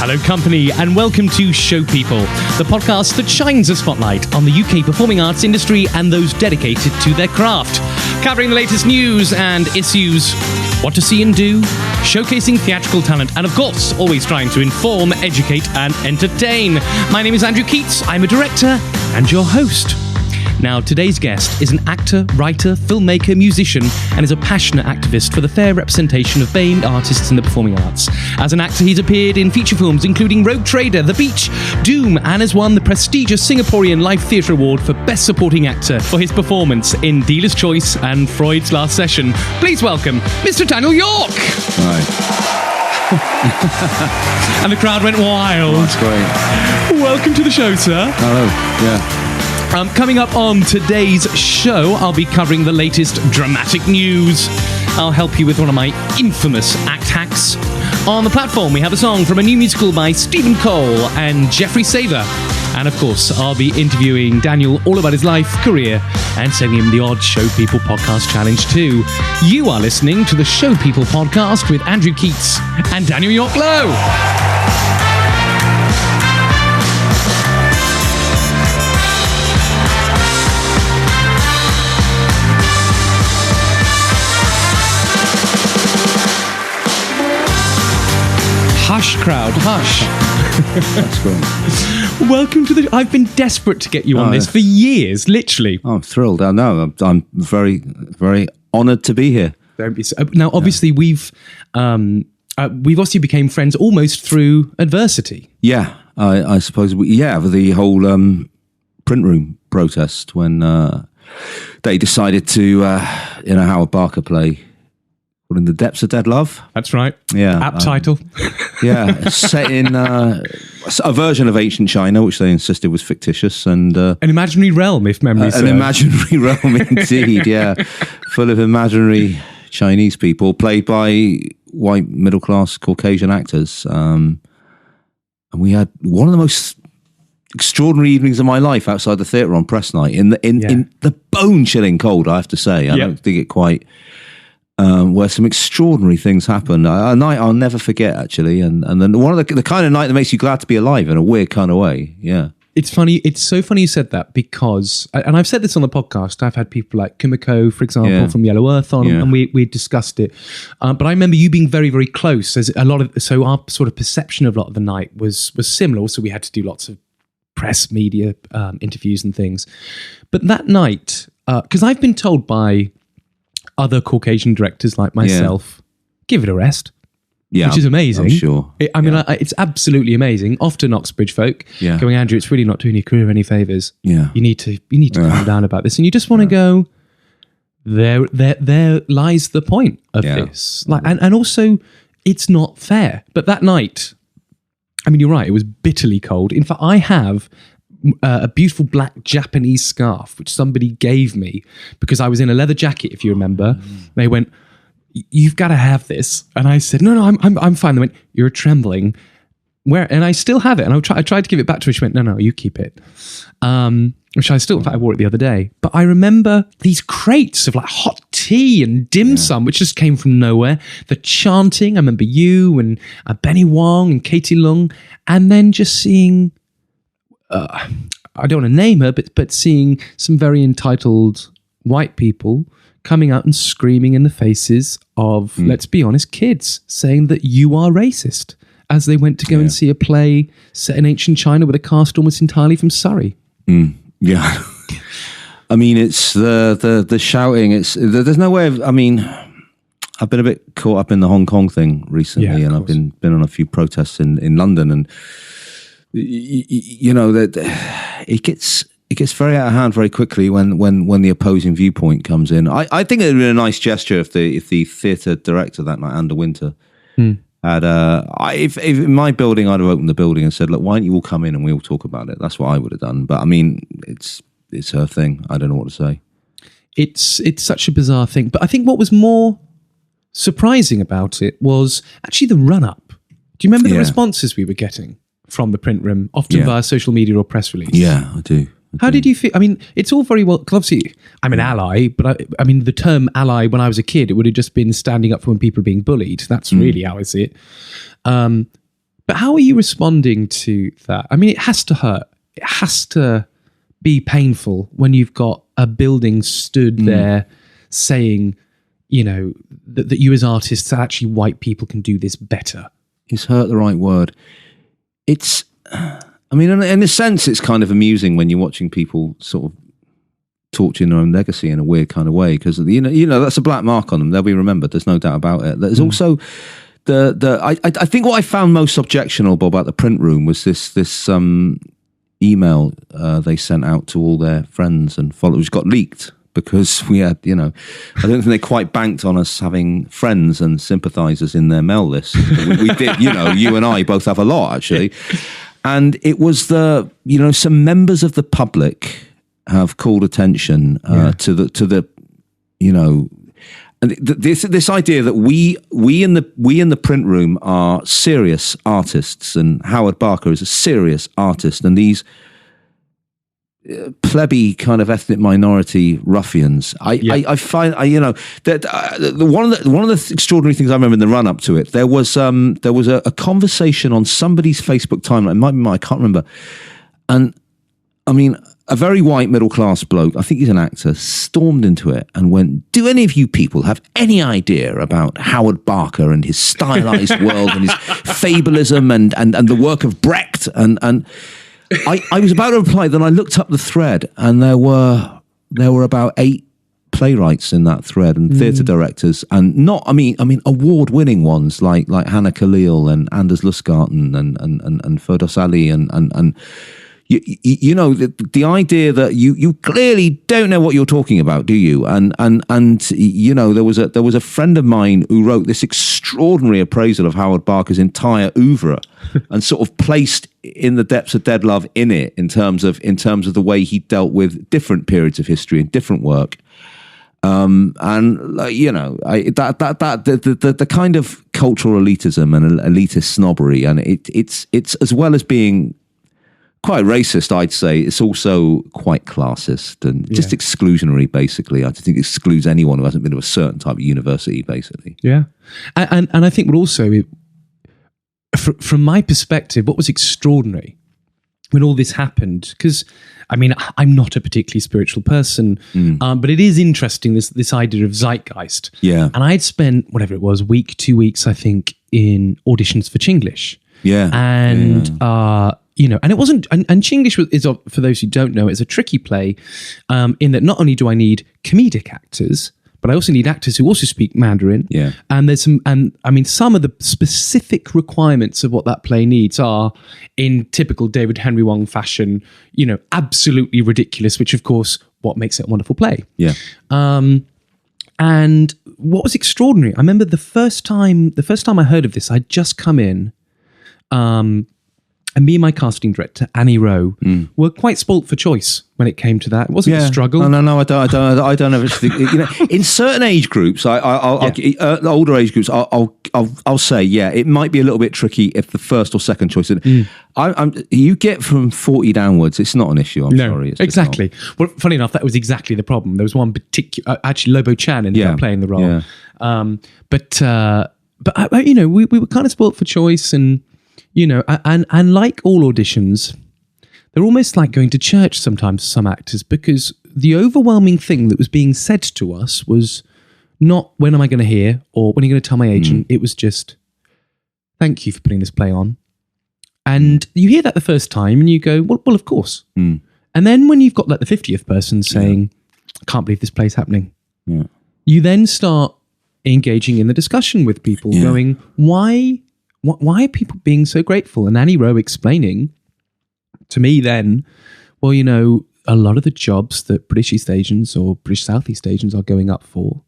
Hello, company, and welcome to Show People, the podcast that shines a spotlight on the UK performing arts industry and those dedicated to their craft. Covering the latest news and issues, what to see and do, showcasing theatrical talent, and of course, always trying to inform, educate, and entertain. My name is Andrew Keats. I'm a director and your host. Now, today's guest is an actor, writer, filmmaker, musician, and is a passionate activist for the fair representation of BAME artists in the performing arts. As an actor, he's appeared in feature films including Rogue Trader, The Beach, Doom, and has won the prestigious Singaporean Life Theatre Award for Best Supporting Actor for his performance in Dealer's Choice and Freud's Last Session. Please welcome Mr. Daniel York! Hi. And the crowd went wild. Oh, that's great. Welcome to the show, sir. Hello, yeah. Coming up on today's show, I'll be covering the latest dramatic news. I'll help you with one of my infamous act hacks. On the platform, we have a song from a new musical by Stephen Cole and Jeffrey Saver. And of course, I'll be interviewing Daniel all about his life, career, and sending him the odd Show People podcast challenge too. You are listening to the Show People podcast with Andrew Keats and Daniel York Loh. Hush, crowd, hush. That's great. Welcome to the... I've been desperate to get you on this for years, literally. I'm thrilled. I know. I'm very, very honoured to be here. Don't be so... Now, obviously, we've obviously became friends almost through adversity. Yeah, I suppose. With the whole print room protest when they decided to, Howard Barker play... In the Depths of Dead Love. That's right. Yeah. Apt title. Yeah. Set in a version of ancient China, which they insisted was fictitious. And an imaginary realm, if memory serves. An imaginary realm, indeed, yeah. Full of imaginary Chinese people, played by white, middle-class, Caucasian actors. And we had one of the most extraordinary evenings of my life outside the theatre on press night, in the bone-chilling cold, I have to say. I don't think it quite... where some extraordinary things happen. A night I'll never forget, actually, and then one of the kind of night that makes you glad to be alive in a weird kind of way. Yeah, it's funny. It's so funny you said that because, and I've said this on the podcast. I've had people like Kumiko, for example, from Yellow Earth on, and we discussed it. But I remember you being very, very close. There's so our sort of perception of a lot of the night was similar. So we had to do lots of press, media interviews and things. But that night, because I've been told by other Caucasian directors like myself, give it a rest. Yeah, which is amazing. I'm sure. It's absolutely amazing. Often Oxbridge folk going, Andrew, it's really not doing your career any favours. Yeah, you need to calm down about this, and you just want to go. There lies the point of this. Like, and also, it's not fair. But that night, I mean, you're right. It was bitterly cold. In fact, I have a beautiful black Japanese scarf which somebody gave me because I was in a leather jacket, if you remember. They went, "You've got to have this," and I said, "No, I'm fine." They went, "You're trembling." Where? And I still have it, and I tried to give it back to her. She went, "No, you keep it." Which I still, in fact, I wore it the other day. But I remember these crates of like hot tea and dim sum, which just came from nowhere. The chanting. I remember you and Benny Wong and Katie Lung, and then just seeing. I don't want to name her, but seeing some very entitled white people coming out and screaming in the faces of, let's be honest, kids, saying that you are racist as they went to go and see a play set in ancient China with a cast almost entirely from Surrey. Yeah. I mean, it's the shouting. There's no way of, I mean, I've been a bit caught up in the Hong Kong thing recently, and I've been on a few protests in London, and that it gets very out of hand very quickly when the opposing viewpoint comes in. I think it would be a nice gesture if the theatre director that night, Anna Winter, had if in my building I'd have opened the building and said, "Look, why don't you all come in and we all talk about it?" That's what I would have done. But I mean, it's her thing. I don't know what to say. It's such a bizarre thing. But I think what was more surprising about it was actually the run up. Do you remember the responses we were getting from the print room, often via social media or press release? Yeah, I do. How did you feel? I mean, it's all very well, because obviously I'm an ally, but I mean, the term ally when I was a kid, it would have just been standing up for when people are being bullied. That's really how I see it. But how are you responding to that? I mean, it has to hurt. It has to be painful when you've got a building stood there saying, you know, that you as artists, actually white people can do this better. Is hurt the right word? It's, I mean, in a sense, it's kind of amusing when you're watching people sort of torching their own legacy in a weird kind of way, because you know that's a black mark on them. They'll be remembered. There's no doubt about it. There's also I think what I found most objectionable about the print room was this email they sent out to all their friends and followers, got leaked because we had, you know, I don't think they quite banked on us having friends and sympathisers in their mail list. We did, you know, you and I both have a lot actually, and it was some members of the public have called attention to the you know, and this idea that we in the print room are serious artists, and Howard Barker is a serious artist, and these plebby kind of ethnic minority ruffians. I find that one of the extraordinary things I remember in the run up to it, there was a conversation on somebody's Facebook timeline. It might be mine, I can't remember, and I mean, a very white middle-class bloke, I think he's an actor, stormed into it and went, do any of you people have any idea about Howard Barker and his stylized world and his fabulism and the work of Brecht? And I was about to reply, then I looked up the thread, and there were about 8 playwrights in that thread, and theatre directors, and award-winning ones like Hannah Khalil and Anders Lustgarten and Ferdos Ali and you know, the idea that you clearly don't know what you're talking about, do you? And you know, there was a friend of mine who wrote this extraordinary appraisal of Howard Barker's entire oeuvre and sort of placed In the Depths of Dead Love in it in terms of the way he dealt with different periods of history and different work. And you know, the kind of cultural elitism and elitist snobbery, and it's as well as being quite racist, I'd say, it's also quite classist and just exclusionary, basically. I just think it excludes anyone who hasn't been to a certain type of university, basically. Yeah. And I think what also, from my perspective, what was extraordinary when all this happened, because, I mean, I'm not a particularly spiritual person, but it is interesting, this idea of zeitgeist. Yeah. And I'd spent, whatever it was, 2 weeks, I think, in auditions for Chinglish. Yeah. And, you know, and it wasn't, and Chinglish is, for those who don't know, is a tricky play in that not only do I need comedic actors, but I also need actors who also speak Mandarin. Yeah. And there's some of the specific requirements of what that play needs are, in typical David Henry Wong fashion, you know, absolutely ridiculous, which of course, what makes it a wonderful play. Yeah. And what was extraordinary, I remember the first time I heard of this, I'd just come in, and me and my casting director, Annie Rowe, were quite spoilt for choice when it came to that. It wasn't a struggle. No, I don't ever think, you know, in certain age groups, older age groups, I'll say, yeah, it might be a little bit tricky if the first or second choice. You get from 40 downwards, it's not an issue. I'm sorry. It's exactly. Well, funny enough, that was exactly the problem. There was one particular, actually, Lobo Chan ended up playing the role. Yeah. But you know, we were kind of spoilt for choice, and you know, and like all auditions, they're almost like going to church sometimes, some actors, because the overwhelming thing that was being said to us was not, when am I going to hear, or when are you going to tell my agent? It was just, thank you for putting this play on. And you hear that the first time and you go, well, of course. And then when you've got like the 50th person saying, I can't believe this play's happening. Yeah. You then start engaging in the discussion with people, going, why are people being so grateful? And Annie Rowe explaining to me then, well, you know, a lot of the jobs that British East Asians or British Southeast Asians are going up for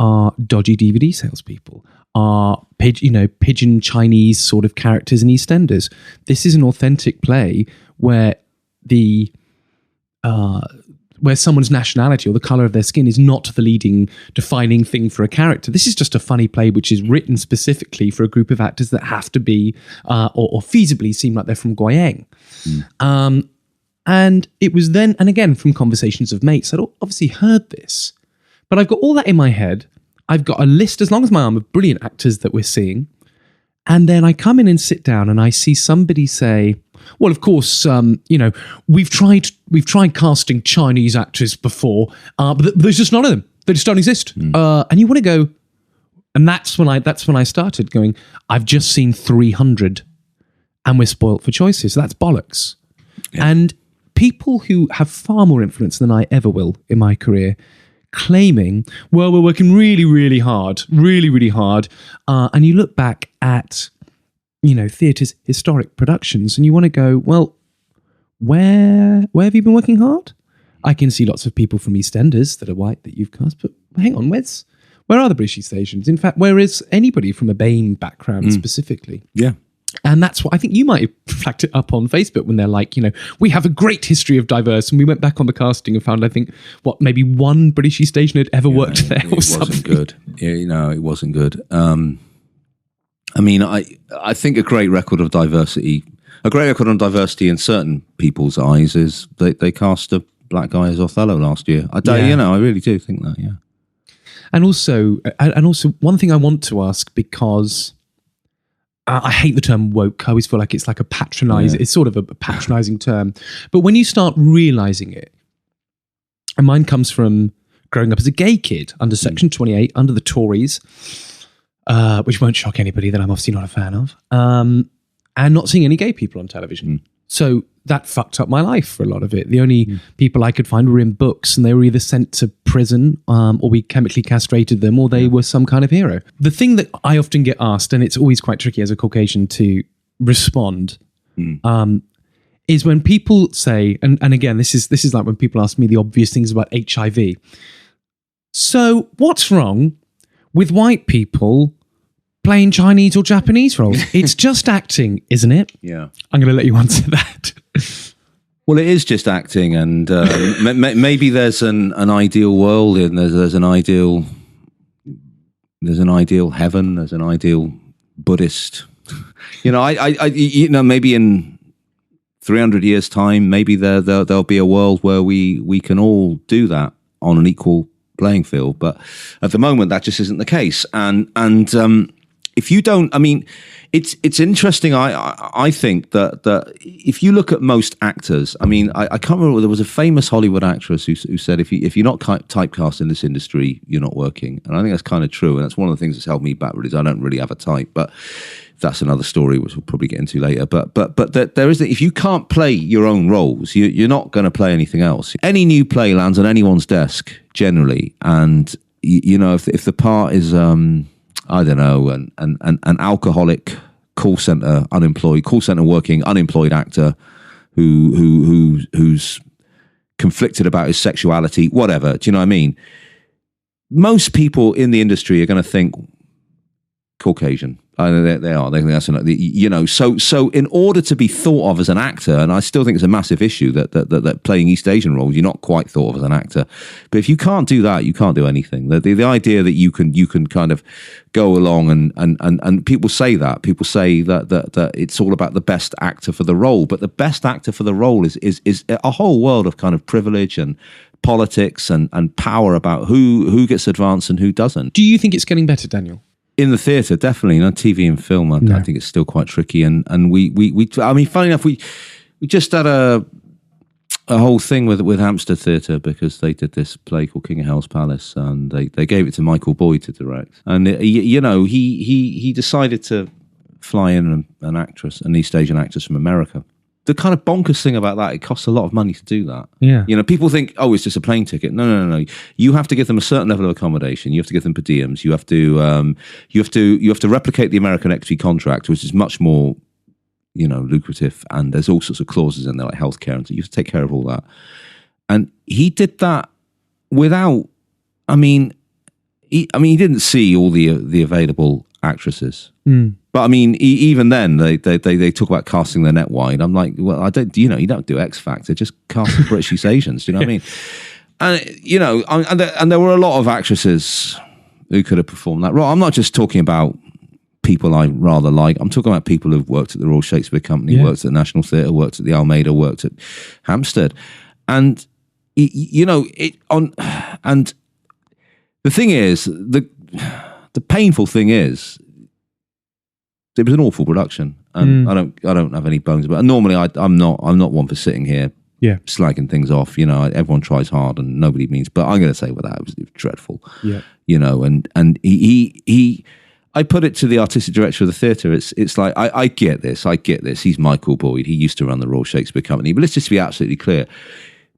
are dodgy DVD salespeople, are pigeon Chinese sort of characters in EastEnders. This is an authentic play where where someone's nationality or the colour of their skin is not the leading defining thing for a character. This is just a funny play which is written specifically for a group of actors that have to be or feasibly seem like they're from Goyang. And it was then, and again, from conversations of mates, I'd obviously heard this, but I've got all that in my head. I've got a list, as long as my arm, of brilliant actors that we're seeing. And then I come in and sit down and I see somebody say, well, of course, we've tried casting Chinese actors before, but there's just none of them. They just don't exist. And you want to go, and that's when I started going, I've just seen 300 and we're spoilt for choices. So that's bollocks. Yeah. And people who have far more influence than I ever will in my career claiming, well, we're working really, really hard, really, really hard. And you look back at, theatre's historic productions and you want to go, well, where have you been working hard? I can see lots of people from EastEnders that are white that you've cast, but hang on, where are the British East Asians? In fact, where is anybody from a BAME background specifically? Yeah. And that's what I think you might have flagged it up on Facebook when they're like, we have a great history of diverse. And we went back on the casting and found, I think, maybe one British East Asian had ever worked there or something. It wasn't good. Yeah, it wasn't good. I think a great record on diversity in certain people's eyes is they cast a black guy as Othello last year. I really do think that, yeah. And also, one thing I want to ask, because I hate the term woke. I always feel like it's like it's sort of a patronizing term. But when you start realizing it, and mine comes from growing up as a gay kid under Section 28, under the Tories, which won't shock anybody that I'm obviously not a fan of, and not seeing any gay people on television. So that fucked up my life for a lot of it. The only people I could find were in books, and they were either sent to prison or we chemically castrated them, or they were some kind of hero. The thing that I often get asked, and it's always quite tricky as a Caucasian to respond, is when people say, and again, this is like when people ask me the obvious things about HIV. So what's wrong with white people playing Chinese or Japanese roles? It's just acting, isn't it? Yeah. I'm going to let you answer that. Well, it is just acting, and maybe there's an ideal world, and there's an ideal heaven, there's an ideal Buddhist. Maybe in 300 years' time, maybe there'll be a world where we can all do that on an equal playing field. But at the moment, that just isn't the case, and if you don't, it's interesting. I think that if you look at most actors, I can't remember. There was a famous Hollywood actress who said, if you're not typecast in this industry, you're not working. And I think that's kind of true. And that's one of the things that's held me back. Really, is I don't really have a type, but that's another story which we'll probably get into later. But there is that if you can't play your own roles, you're not going to play anything else. Any new play lands on anyone's desk generally, and if the part is I don't know, an alcoholic call center working unemployed actor who's conflicted about his sexuality, whatever. Do you know what I mean? Most people in the industry are going to think Caucasian. They are. They think that's So in order to be thought of as an actor, and I still think it's a massive issue that playing East Asian roles, you're not quite thought of as an actor. But if you can't do that, you can't do anything. The idea that you can kind of go along and people say that that it's all about the best actor for the role, but the best actor for the role is a whole world of kind of privilege and politics and power about who gets advanced and who doesn't. Do you think it's getting better, Daniel? In the theatre, definitely. TV and film, I think it's still quite tricky. And we funny enough, we just had a whole thing with Hampstead Theatre because they did this play called King of Hell's Palace, and they gave it to Michael Boyd to direct. And he decided to fly in an East Asian actress from America. The kind of bonkers thing about that, it costs a lot of money to do that. Yeah. People think, oh, it's just a plane ticket. No. You have to give them a certain level of accommodation. You have to give them per diems. You have to replicate the American equity contract, which is much more, lucrative. And there's all sorts of clauses in there, like healthcare, and so you have to take care of all that. And he did that without. He didn't see all the available actresses. But even then, they talk about casting their net wide. I'm like, well, I don't. You don't do X Factor. Just cast the British East Asians. Do you know what I mean? And there were a lot of actresses who could have performed that role. I'm not just talking about people I rather like. I'm talking about people who've worked at the Royal Shakespeare Company, worked at the National Theatre, worked at the Almeida, worked at Hampstead, and and the thing is, the painful thing is, it was an awful production, and I don't have any bones about it. Normally, I'm not one for sitting here slagging things off. You know, everyone tries hard and nobody means. But I'm going to say with that, it was dreadful. Yeah, you know, and he I put it to the artistic director of the theatre. It's like I get this. He's Michael Boyd. He used to run the Royal Shakespeare Company. But let's just be absolutely clear.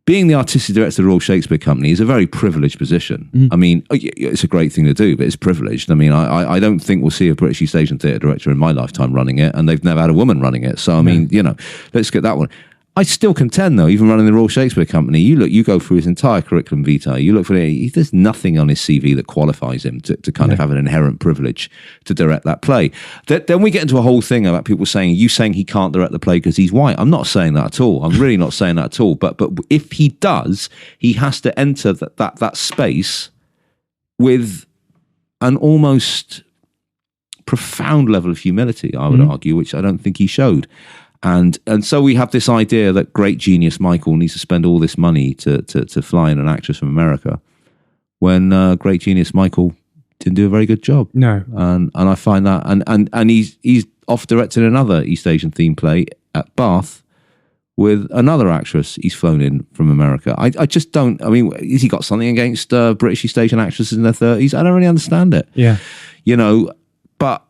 Being the artistic director of the Royal Shakespeare Company is a very privileged position. I mean, it's a great thing to do, but it's privileged. I mean, I don't think we'll see a British East Asian theatre director in my lifetime running it, and they've never had a woman running it. So, I mean, you know, let's get that one. I still contend, though, even running the Royal Shakespeare Company, you go through his entire curriculum vitae, you look for it, there's nothing on his CV that qualifies him to kind of have an inherent privilege to direct that play. Then we get into a whole thing about people saying he can't direct the play because he's white. I'm not saying that at all. I'm really not saying that at all. But if he does, he has to enter that space with an almost profound level of humility, I would argue, which I don't think he showed. And so we have this idea that great genius Michael needs to spend all this money to fly in an actress from America, when great genius Michael didn't do a very good job. No, and I find that and he's off directing another East Asian themed play at Bath with another actress he's flown in from America. I just don't. I mean, has he got something against British East Asian actresses in their 30s? I don't really understand it. Yeah, you know, but.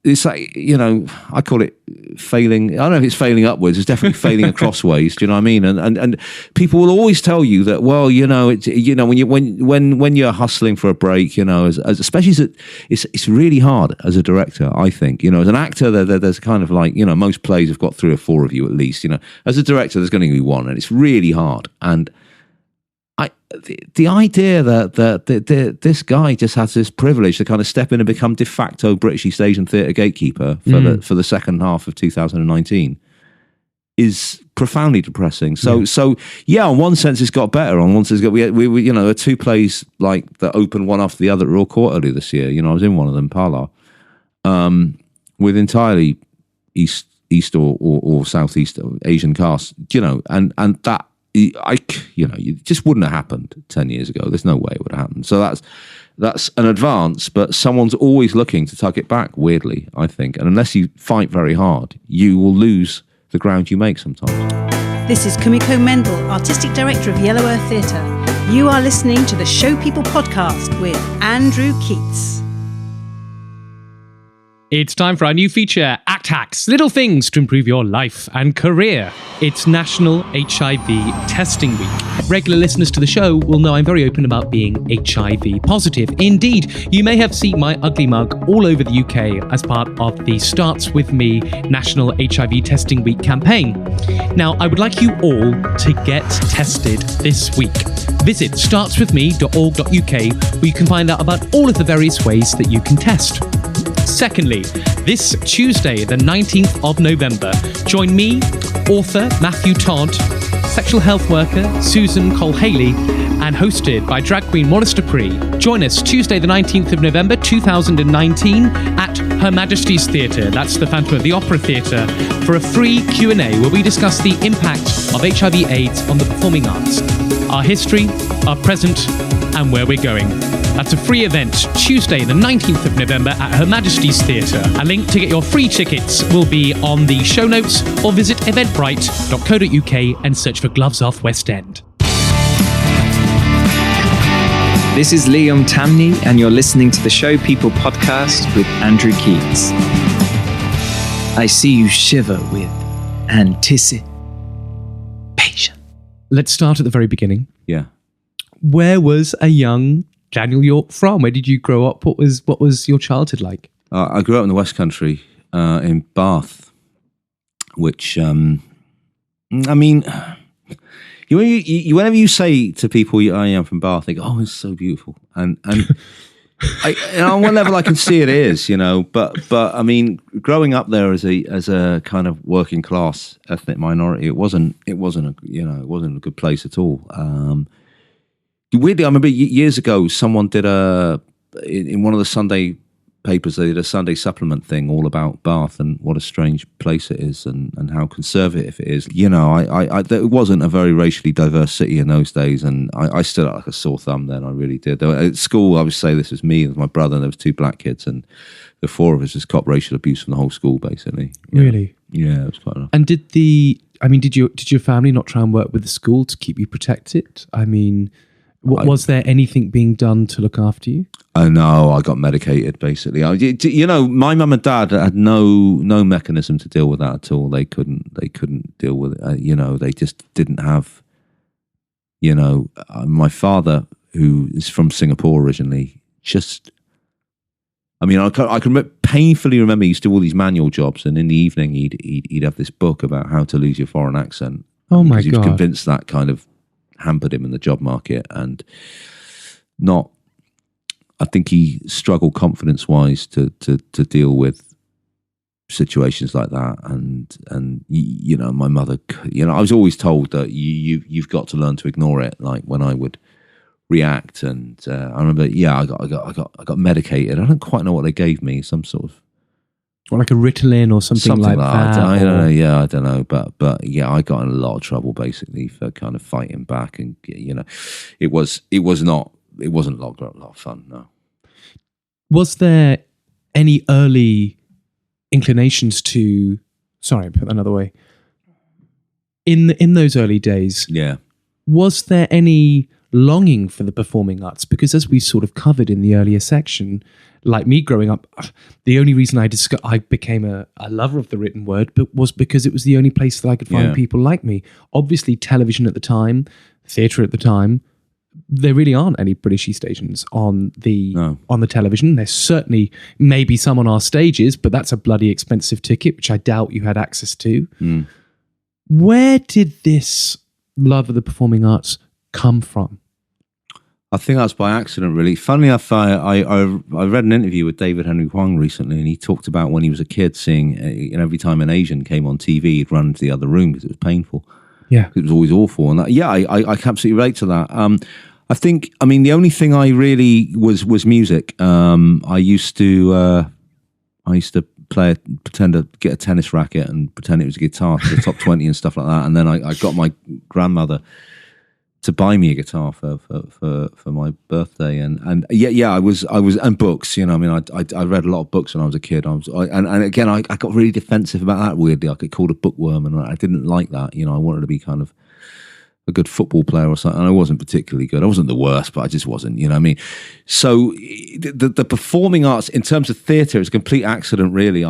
It's like, you know, I call it failing. I don't know if it's failing upwards. It's definitely failing across ways. Do you know what I mean? And people will always tell you that. Well, you know, it's, you know, when you're hustling for a break, you know, as especially as it's really hard as a director. I think, you know, as an actor, there's kind of like, you know, most plays have got 3 or 4 of you at least. You know, as a director, there's going to be one, and it's really hard. And the idea that this guy just has this privilege to kind of step in and become de facto British East Asian theatre gatekeeper for the second half of 2019 is profoundly depressing. So on one sense it's got better. On one sense, we you know, there are 2 plays like that open one after the other at Royal Court earlier this year. You know, I was in one of them, Parla, with entirely East or Southeast Asian cast. You know, and that. It just wouldn't have happened 10 years ago. There's no way it would have happened. So that's an advance, but someone's always looking to tug it back, weirdly, I think. And unless you fight very hard, you will lose the ground you make sometimes. This is Kumiko Mendel, Artistic Director of Yellow Earth Theatre. You are listening to the Show People podcast with Andrew Keats. It's time for our new feature, Act Hacks, little things to improve your life and career. It's National HIV Testing Week. Regular listeners to the show will know I'm very open about being HIV positive. Indeed, you may have seen my ugly mug all over the UK as part of the Starts With Me National HIV Testing Week campaign. Now, I would like you all to get tested this week. Visit startswithme.org.uk where you can find out about all of the various ways that you can test. Secondly, this Tuesday, the 19th of November, join me, author Matthew Todd, sexual health worker Susan Cole-Haley, and hosted by drag queen Maurice Dupree. Join us Tuesday, the 19th of November, 2019, at Her Majesty's Theatre, that's the Phantom of the Opera Theatre, for a free Q&A where we discuss the impact of HIV/AIDS on the performing arts, our history, our present, and where we're going. That's a free event, Tuesday the 19th of November at Her Majesty's Theatre. A link to get your free tickets will be on the show notes, or visit eventbrite.co.uk and search for Gloves Off West End. This is Liam Tamney, and you're listening to the Show People podcast with Andrew Keats. I see you shiver with anticipation. Let's start at the very beginning. Yeah. Where was a young Daniel York from? Where did you grow up? What was your childhood like? I grew up in the West Country, in Bath, which, I mean, whenever you say to people, I am from Bath, they go, oh, it's so beautiful. And on one level I can see it is, you know, but I mean, growing up there as a kind of working class ethnic minority, it wasn't a good place at all. Weirdly, I remember years ago, someone did in one of the Sunday papers, they did a Sunday supplement thing all about Bath and what a strange place it is and how conservative it is. You know, it wasn't a very racially diverse city in those days, and I stood out like a sore thumb then. I really did. At school, I would say this was me and my brother, and there was 2 black kids, and the 4 of us just caught racial abuse from the whole school, basically. Really? Yeah, it was quite enough. And did your family not try and work with the school to keep you protected? I mean, was there anything being done to look after you? Oh no, I got medicated basically. My mum and dad had no mechanism to deal with that at all. They couldn't deal with it. They just didn't have. My father, who is from Singapore originally, I can painfully remember he used to do all these manual jobs, and in the evening he'd have this book about how to lose your foreign accent. Oh my God! He was convinced that kind of hampered him in the job market, and not. I think he struggled confidence-wise to deal with situations like that, and my mother. I was always told that you've got to learn to ignore it. Like when I would react, and I remember, I got medicated. I don't quite know what they gave me. Some sort of, or like a Ritalin or something like that. I don't know. Yeah, I don't know. But yeah, I got in a lot of trouble basically for kind of fighting back, and it wasn't a lot of fun. No. Was there any early inclinations to? Sorry, put that another way. In those early days, yeah, was there any longing for the performing arts? Because as we sort of covered in the earlier section, like me growing up, the only reason I became a lover of the written word was because it was the only place that I could find people like me. Obviously, television at the time, theatre at the time, there really aren't any British East Asians on the television. There's certainly maybe some on our stages, but that's a bloody expensive ticket, which I doubt you had access to. Mm. Where did this love of the performing arts come from? I think that's by accident, really. Funnily enough, I read an interview with David Henry Hwang recently, and he talked about when he was a kid seeing, every time an Asian came on TV, he'd run into the other room because it was painful. Yeah. It was always awful. And I can absolutely relate to that. I think, the only thing I really was music. I used to pretend to get a tennis racket and pretend it was a guitar to the top 20 and stuff like that. And then I got my grandmother to buy me a guitar for my birthday, and I was and books. I read a lot of books when I was a kid. I got really defensive about that. Weirdly, I got called a bookworm, and I didn't like that. I wanted to be kind of a good football player or something, and I wasn't particularly good. I wasn't the worst, but I just wasn't. So the performing arts in terms of theatre is a complete accident, really.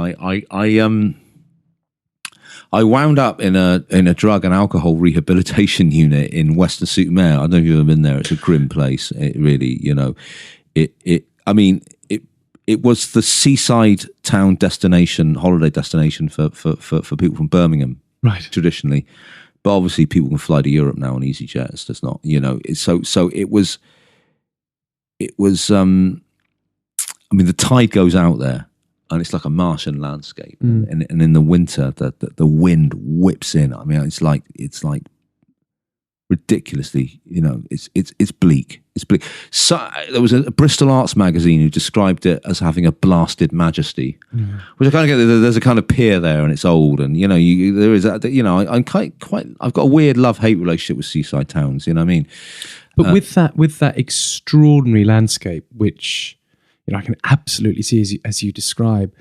I wound up in a drug and alcohol rehabilitation unit in Weston-super-Mare. I don't know if you've ever been there. It's a grim place. It really, it was the seaside town destination, holiday destination for people from Birmingham, right? Traditionally, but obviously people can fly to Europe now on EasyJet. It's just not, So it was. The tide goes out there. And it's like a Martian landscape, and in the winter, the wind whips in. It's like ridiculously, it's bleak. It's bleak. So there was a Bristol Arts magazine who described it as having a blasted majesty, which I kind of get. There's a kind of pier there, and it's old, and there is that. I'm quite. I've got a weird love-hate relationship with seaside towns. You know what I mean? But with that extraordinary landscape, which I can absolutely see as you describe,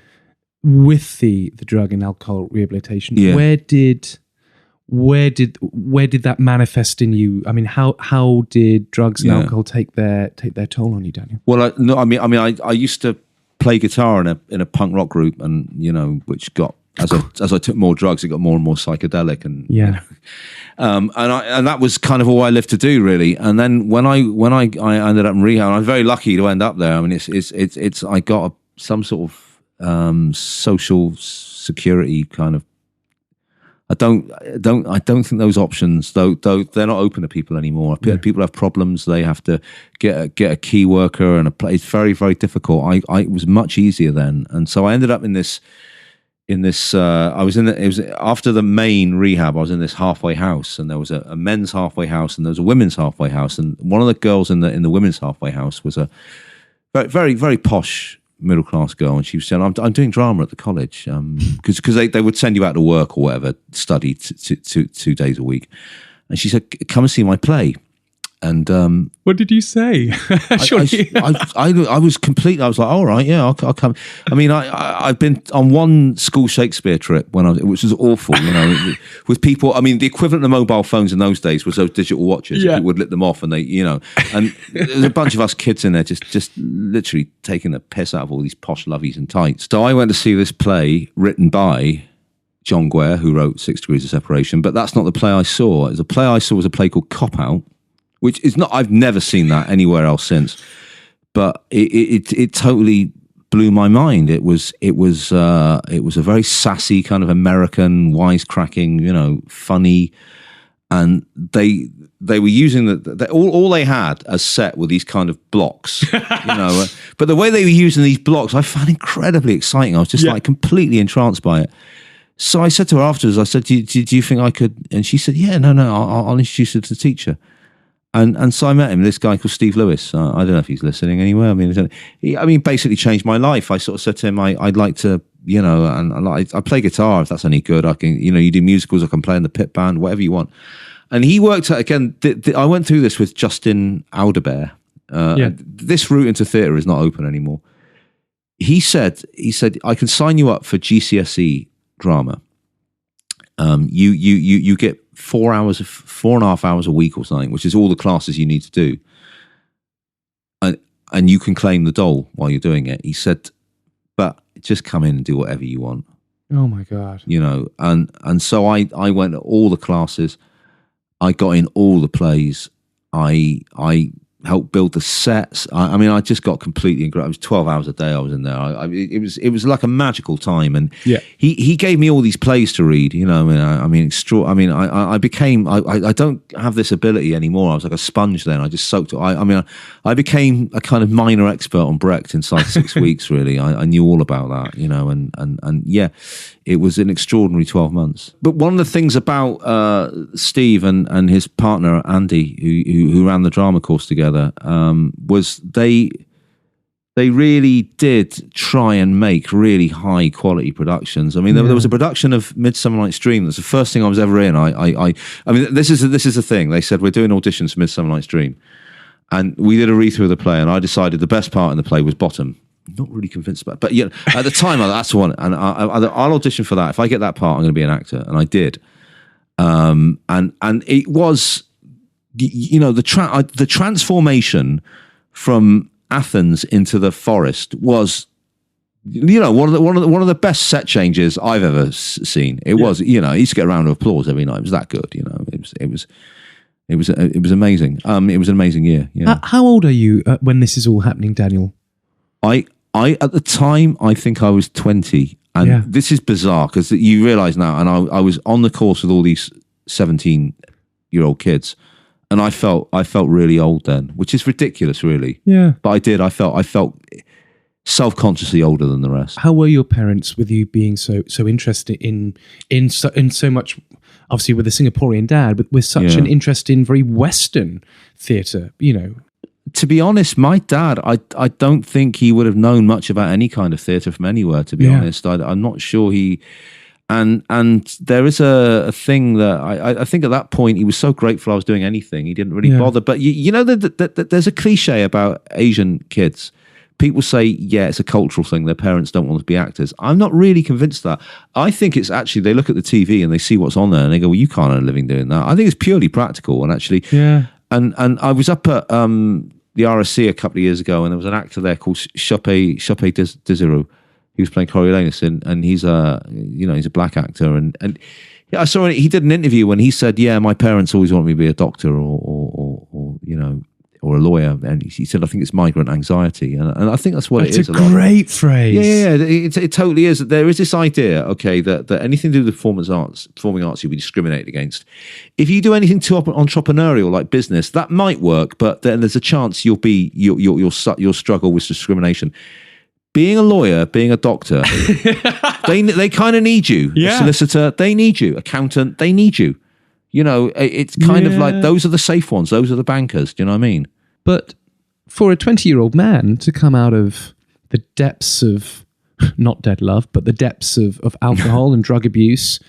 with the drug and alcohol rehabilitation. Yeah. Where did that manifest in you? How did drugs and alcohol take their toll on you, Daniel? Well, I used to play guitar in a punk rock group, and which got as I took more drugs, it got more and more psychedelic, and and that was kind of all I lived to do, really. And then when I ended up in rehab, I was very lucky to end up there. I got some sort of social security kind of. I don't think those options, though they're not open to people anymore. People have problems; they have to get a key worker, and it's very, very difficult. It was much easier then, and so I ended up in this. It was after the main rehab. I was in this halfway house, and there was a men's halfway house, and there was a women's halfway house. And one of the girls in the women's halfway house was a very, very, very posh middle class girl, and she was saying, I'm doing drama at the college, because they would send you out to work or whatever, study 2 days a week. And she said, come and see my play. And what did you say? I was completely. I was like, all right, yeah, I'll come. I mean, I've been on one school Shakespeare trip which was awful, with people. I mean, the equivalent of mobile phones in those days was those digital watches. Yeah. People would lit them off, and and there's a bunch of us kids in there just literally taking the piss out of all these posh lovies and tights. So I went to see this play written by John Guare, who wrote 6 Degrees of Separation, but that's not the play I saw. The play I saw was a play called Cop Out, which is not. I've never seen that anywhere else since, but it totally blew my mind. It was a very sassy kind of American, wisecracking, funny, and they were using all they had as set were these kind of blocks, but the way they were using these blocks, I found incredibly exciting. I was just like completely entranced by it. So I said to her afterwards, I said, do you think I could? And she said, yeah, no, I'll introduce her to the teacher. And so I met him, this guy called Steve Lewis. I don't know if he's listening anywhere. I mean, basically changed my life. I sort of said to him, I'd like to, and I play guitar if that's any good. I can, you do musicals, I can play in the pit band, whatever you want. And he worked out, again, I went through this with Justin Alderbear. This route into theatre is not open anymore. He said, I can sign you up for GCSE drama. You get 4.5 hours a week or something, which is all the classes you need to do, and you can claim the dole while you're doing it. He said, but just come in and do whatever you want. Oh my God. And so I went to all the classes, I got in all the plays, I helped build the sets. I just got completely engrossed. It was 12 hours a day I was in there. It was like a magical time. And he gave me all these plays to read. I became. I don't have this ability anymore. I was like a sponge then. I just soaked it. I became a kind of minor expert on Brecht inside 6 weeks. Really, I knew all about that. And it was an extraordinary 12 months. But one of the things about Steve and his partner Andy, who ran the drama course together, was they really did try and make really high quality productions. I mean, there was a production of Midsummer Night's Dream. That's the first thing I was ever in. I mean, this is the thing. They said, we're doing auditions for Midsummer Night's Dream, and we did a read through of the play, and I decided the best part in the play was Bottom. Not really convinced about it. But at the time, that's one, and I'll audition for that. If I get that part, I'm going to be an actor, and I did. And it was, the transformation from Athens into the forest was, one of the best set changes I've ever seen. It was, he used to get a round of applause every night. It was that good, It was amazing. It was an amazing year. How old are you when this is all happening, Daniel? I at the time, I think I was 20, and this is bizarre because you realise now, and I was on the course with all these 17-year-old kids, and I felt really old then, which is ridiculous, really. Yeah, but I felt self-consciously older than the rest. How were your parents with you being so interested in so much? Obviously, with a Singaporean dad, but with such an interest in very Western theatre, To be honest, my dad, I don't think he would have known much about any kind of theatre from anywhere, to be honest. I'm not sure he... And there is a thing that I think at that point he was so grateful I was doing anything. He didn't really bother. But there's a cliche about Asian kids. People say, it's a cultural thing. Their parents don't want to be actors. I'm not really convinced of that. I think it's actually, they look at the TV and they see what's on there and they go, well, you can't earn a living doing that. I think it's purely practical. And actually... And I was up at the RSC a couple of years ago, and there was an actor there called Shope Desiru. He was playing Coriolanus, and he's a black actor. And I saw he did an interview when he said, my parents always wanted me to be a doctor or a lawyer. And he said, I think it's migrant anxiety. And I think that's what it is. It's a great phrase. Yeah, it totally is. There is this idea, that anything to do with performing arts, you'll be discriminated against. If you do anything too entrepreneurial like business, that might work, but then there's a chance you'll struggle with discrimination. Being a lawyer, being a doctor, they kind of need you. Yeah. A solicitor, they need you. Accountant, they need you. It's kind of like, those are the safe ones. Those are the bankers. Do you know what I mean? But for a 20-year-old man to come out of the depths of, not dead love, but the depths of alcohol and drug abuse,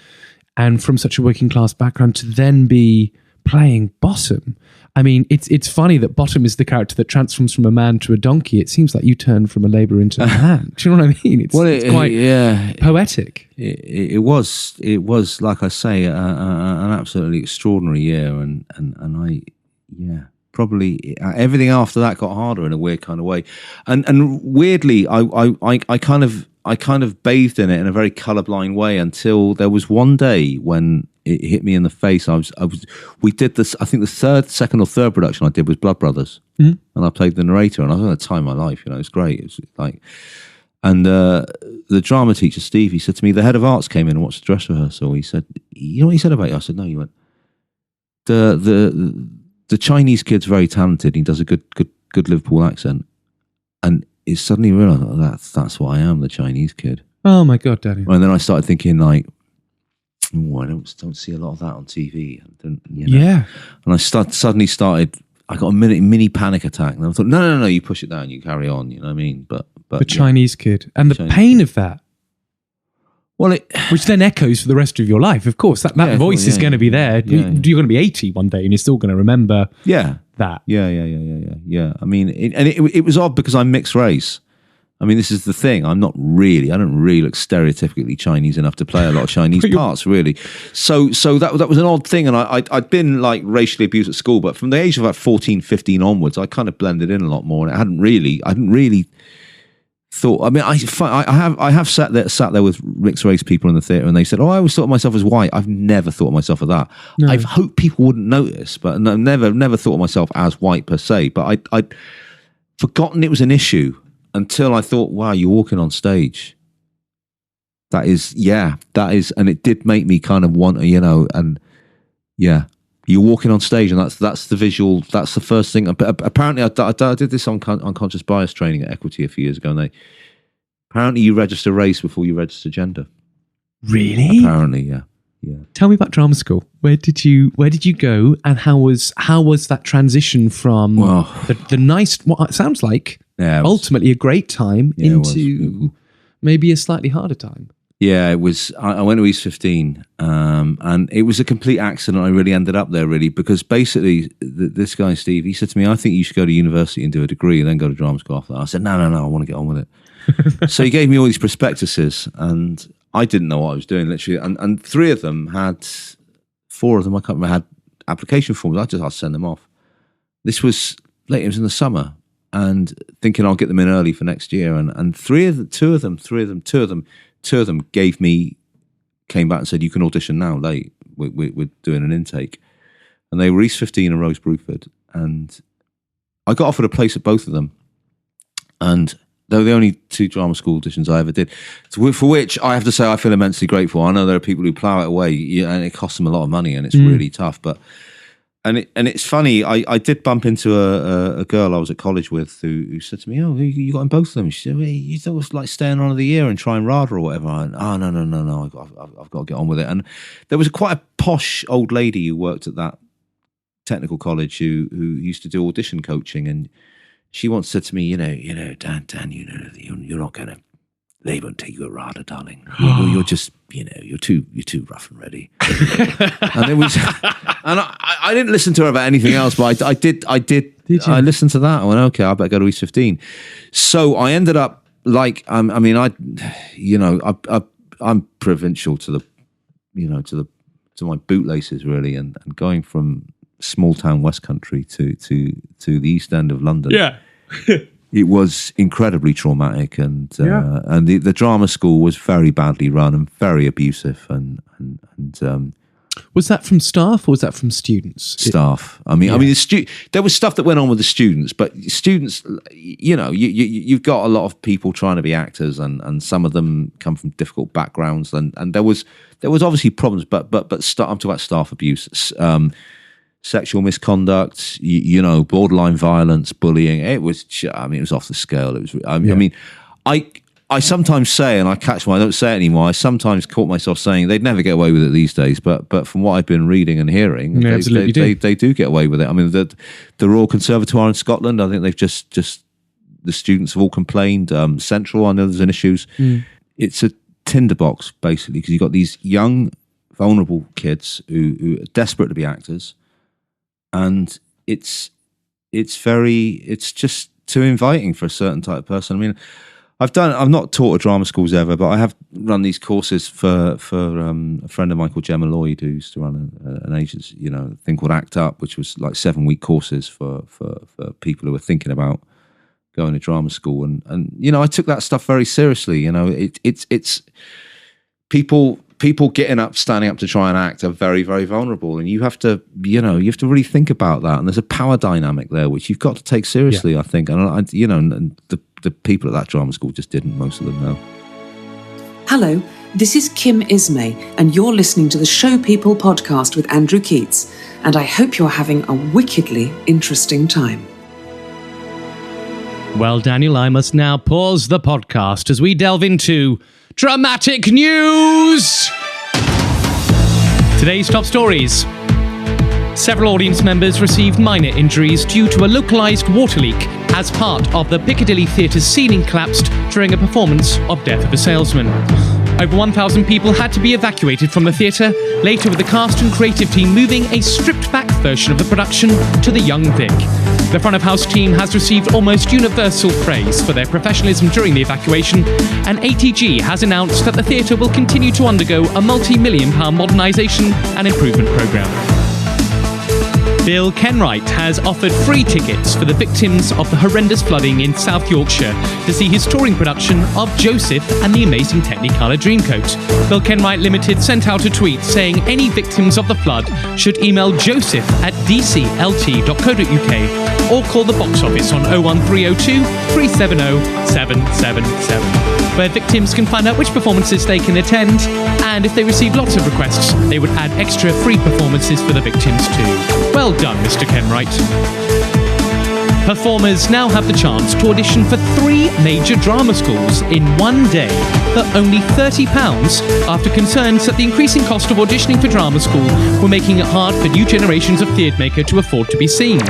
and from such a working class background to then be playing Bottom. I mean, it's funny that Bottom is the character that transforms from a man to a donkey. It seems like you turn from a labourer into a man. Do you know what I mean? It's quite poetic. It was, like I say, an absolutely extraordinary year, and I, probably everything after that got harder in a weird kind of way, and weirdly, I kind of bathed in it in a very colourblind way until there was one day when it hit me in the face. We did this, I think the second or third production I did was Blood Brothers, and I played the narrator, and I was having a time of my life. It's great. It was like, and the drama teacher Steve, he said to me, the head of arts came in and watched the dress rehearsal. He said, "You know what he said about you?" I said, "No." He went, the Chinese kid's very talented. He does a good Liverpool accent, and it suddenly realised that's what I am, the Chinese kid. Oh my God, Daniel! And then I started thinking like, I don't see a lot of that on TV. Yeah. And I suddenly started. I got a mini panic attack, and I thought, no, you push it down, you carry on. You know what I mean? But the Chinese kid and the pain of that. Well, which then echoes for the rest of your life. Of course, that voice is going to be there. You're going to be 80 one day, and you're still going to remember. That. Yeah. I mean, it was odd because I'm mixed race. I mean, this is the thing. I don't really look stereotypically Chinese enough to play a lot of Chinese parts, really. So that was an odd thing. And I'd been like racially abused at school, but from the age of about 14, 15 onwards, I kind of blended in a lot more. And I hadn't really thought. I mean, I have sat there with mixed race people in the theatre, and they said, "Oh, I always thought of myself as white." I've never thought of myself as that. No. I've hoped people wouldn't notice, but no, never thought of myself as white per se. But I'd forgotten it was an issue until I thought, "Wow, you're walking on stage." That is, and it did make me kind of want, you're walking on stage, and that's the visual. That's the first thing. Apparently, I did this on unconscious bias training at Equity a few years ago, and apparently you register race before you register gender. Really? Apparently, yeah. Tell me about drama school. Where did you go, and how was that transition from the nice, what it sounds like, ultimately a great time into maybe a slightly harder time? Yeah, it was. I went to East 15, and it was a complete accident. I really ended up there, really, because basically this guy, Steve, he said to me, "I think you should go to university and do a degree and then go to drama school after that." I said, no, I want to get on with it. So he gave me all these prospectuses, and I didn't know what I was doing, literally. And four of them, I can't remember, had application forms. I'll send them off. This was late, it was in the summer, and thinking I'll get them in early for next year. And two of them came back and said, "You can audition now, late. We're doing an intake." And they were East 15 and Rose Bruford. And I got offered a place at both of them. And they were the only two drama school auditions I ever did, for which I have to say I feel immensely grateful. I know there are people who plough it away, and it costs them a lot of money, and it's really tough. But it's funny. I did bump into a girl I was at college with who said to me, "Oh, you got in both of them?" She said, "Well, you thought it was like staying on of the year and trying RADA or whatever." I went, "Oh, no. I've got to get on with it." And there was quite a posh old lady who worked at that technical college who used to do audition coaching, and she once said to me, Dan, you're not going to. They won't take you a RADA, darling. You're just, you're too rough and ready. And it was, and I didn't listen to her about anything else, but I did. I listened to that. I went, okay, I better go to East 15. So I ended up like, I'm provincial to my bootlaces really, and going from small town West Country to the East End of London. Yeah. It was incredibly traumatic, and the drama school was very badly run and very abusive. And was that from staff or was that from students? Staff. There was stuff that went on with the students, but students, you've got a lot of people trying to be actors, and some of them come from difficult backgrounds, and there was obviously problems, but I'm talking about staff abuse. Sexual misconduct, borderline violence, bullying. It was off the scale. It was. I sometimes say, and I don't say it anymore. I sometimes caught myself saying they'd never get away with it these days. But from what I've been reading and hearing, they do get away with it. I mean, the Royal Conservatoire in Scotland, I think they've just the students have all complained. Central, I know there's an issues. It's a tinderbox, basically, because you've got these young, vulnerable kids who are desperate to be actors. And it's just too inviting for a certain type of person. I mean, I've not taught at drama schools ever, but I have run these courses for a friend of mine called Gemma Lloyd, who used to run an agency, thing called Act Up, which was like 7-week courses for people who were thinking about going to drama school. And I took that stuff very seriously. It's people getting up, standing up to try and act are very, very vulnerable, and you have to really think about that. And there's a power dynamic there which you've got to take seriously, I think. And the people at that drama school just didn't. Most of them know. Hello, this is Kim Ismay, and you're listening to the Show People podcast with Andrew Keats. And I hope you're having a wickedly interesting time. Well, Daniel, I must now pause the podcast as we delve into dramatic news. Today's top stories. Several audience members received minor injuries due to a localised water leak as part of the Piccadilly Theatre's ceiling collapsed during a performance of Death of a Salesman. Over 1,000 people had to be evacuated from the theatre, later with the cast and creative team moving a stripped-back version of the production to the Young Vic. The front-of-house team has received almost universal praise for their professionalism during the evacuation, and ATG has announced that the theatre will continue to undergo a multi-million-pound modernisation and improvement programme. Bill Kenwright has offered free tickets for the victims of the horrendous flooding in South Yorkshire to see his touring production of Joseph and the Amazing Technicolor Dreamcoat. Bill Kenwright Limited sent out a tweet saying any victims of the flood should email joseph@dclt.co.uk or call the box office on 01302 370 777, where victims can find out which performances they can attend, and if they receive lots of requests, they would add extra free performances for the victims too. Well done, Mr. Kenwright. Performers now have the chance to audition for 3 major drama schools in one day for only £30 after concerns that the increasing cost of auditioning for drama school were making it hard for new generations of theatre maker to afford to be seen.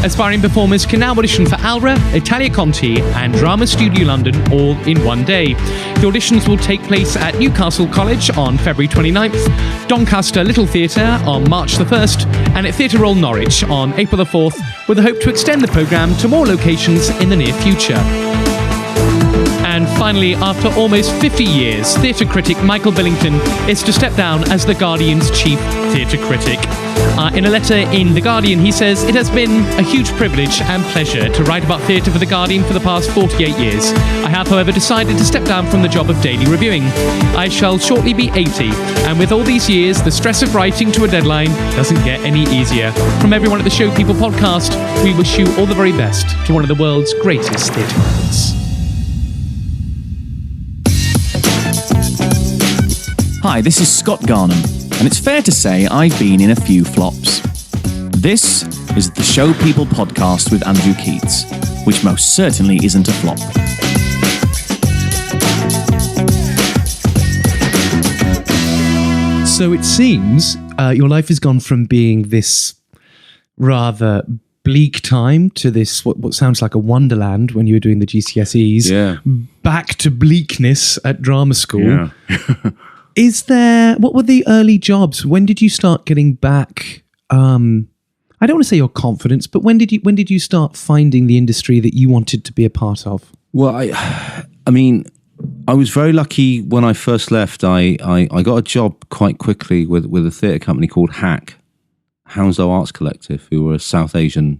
Aspiring performers can now audition for ALRA, Italia Conti and Drama Studio London all in one day. The auditions will take place at Newcastle College on February 29th, Doncaster Little Theatre on March the 1st and at Theatre Royal Norwich on April the 4th, with a hope to extend the programme to more locations in the near future. And finally, after almost 50 years, theatre critic Michael Billington is to step down as The Guardian's chief theatre critic. In a letter in The Guardian, he says, "It has been a huge privilege and pleasure to write about theatre for The Guardian for the past 48 years. I have, however, decided to step down from the job of daily reviewing. I shall shortly be 80, and with all these years, the stress of writing to a deadline doesn't get any easier. From everyone at the Show People podcast, we wish you all the very best to one of the world's greatest theatre critics." Hi, this is Scott Garnham, and it's fair to say I've been in a few flops. This is the Show People podcast with Andrew Keats, which most certainly isn't a flop. So it seems your life has gone from being this rather bleak time to this what sounds like a wonderland when you were doing the GCSEs, back to bleakness at drama school. What were the early jobs? When did you start getting back? I don't want to say your confidence, but when did you start finding the industry that you wanted to be a part of? Well, I mean, I was very lucky when I first left. I got a job quite quickly with a theatre company called HAC, Hounslow Arts Collective, who were a South Asian.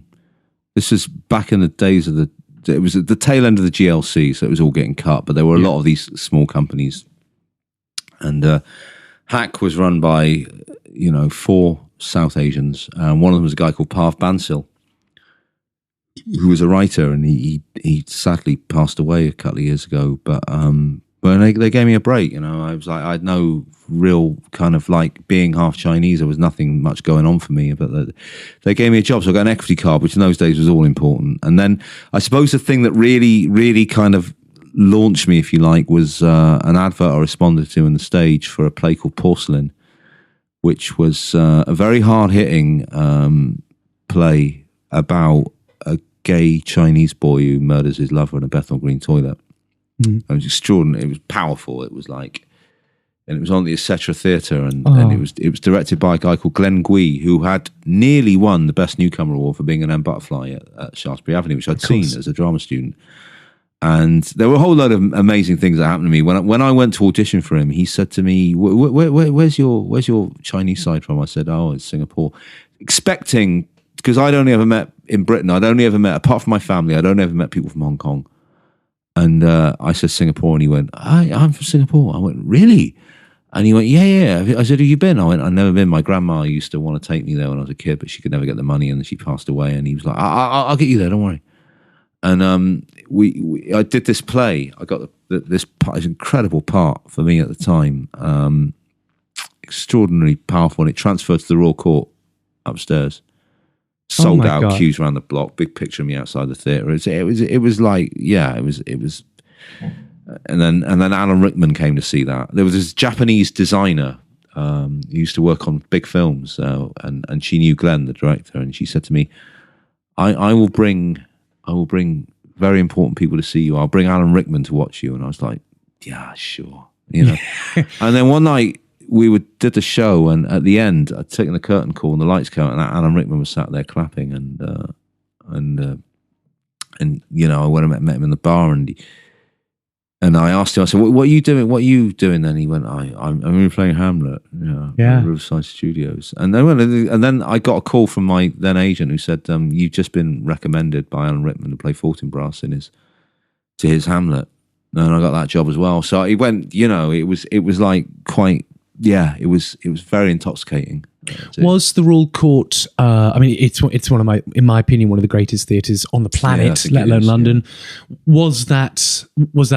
This was back in the days of it was at the tail end of the GLC, so it was all getting cut, but there were a lot of these small companies. And HAC was run by, 4 South Asians. One of them was a guy called Parv Bansal, who was a writer, and he sadly passed away a couple of years ago. But when they gave me a break, I was like, I had no real kind of like being half Chinese. There was nothing much going on for me, but they gave me a job. So I got an equity card, which in those days was all important. And then I suppose the thing that really, really kind of launched me, if you like, was an advert I responded to on the stage for a play called Porcelain, which was a very hard-hitting play about a gay Chinese boy who murders his lover in a Bethnal Green toilet. It was extraordinary. It was powerful. It was like, and it was on the Etc. Theatre, and it was directed by a guy called Glenn Gwee, who had nearly won the Best Newcomer Award for being an M Butterfly at Shaftesbury Avenue, which I'd seen as a drama student. And there were a whole load of amazing things that happened to me when I went to audition for him. He said to me, "Where's your Chinese side from?" I said, "Oh, it's Singapore." Expecting, because I'd only ever met in Britain. I'd only ever met, apart from my family, I'd only ever met people from Hong Kong. And I said Singapore, and he went, "I'm from Singapore." I went, "Really?" And he went, yeah. I said, "Have you been?" I went, "I've never been. My grandma used to want to take me there when I was a kid, but she could never get the money, and she passed away." And he was like, I'll get you there, don't worry. And I did this play. I got this incredible part for me at the time, extraordinarily powerful, and it transferred to the Royal Court upstairs. Sold out, God. Queues around the block, big picture of me outside the theatre. It was like, yeah, it was. And then Alan Rickman came to see that. There was this Japanese designer who used to work on big films, and she knew Glenn, the director, and she said to me, I will bring very important people to see you. I'll bring Alan Rickman to watch you." And I was like, "Yeah, sure." And then one night we did the show, and at the end, I'd taken the curtain call and the lights came out, and Alan Rickman was sat there clapping, and I went and met him in the bar, and I asked him, I said, "What are you doing? What are you doing?" Then he went, I'm really playing Hamlet, at Riverside Studios. And then I got a call from my then agent who said, "You've just been recommended by Alan Rickman to play Fortinbras to his Hamlet." And I got that job as well. So it went, it was like quite, it was very intoxicating. Was the Royal Court? It's one of in my opinion, one of the greatest theatres on the planet, let alone London. Yeah. Was that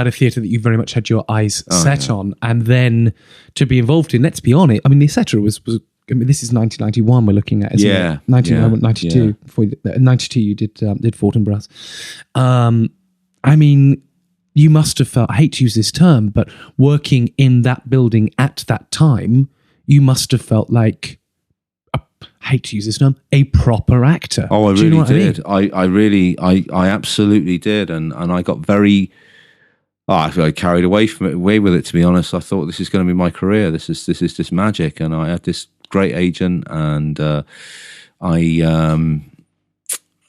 a theatre that you very much had your eyes set on, and then to be involved in? Let's be honest. I mean, the Etc. was. This is 1991. We're looking at, isn't it? 1991, 92. Yeah. Before 92, you did Fortinbras. You must have felt, I hate to use this term, but working in that building at that time, you must have felt like, I hate to use this term, a proper actor. Oh, I really did. I absolutely did. And I got very, I feel like carried away with it, to be honest. I thought, this is going to be my career. This is just magic. And I had this great agent, and I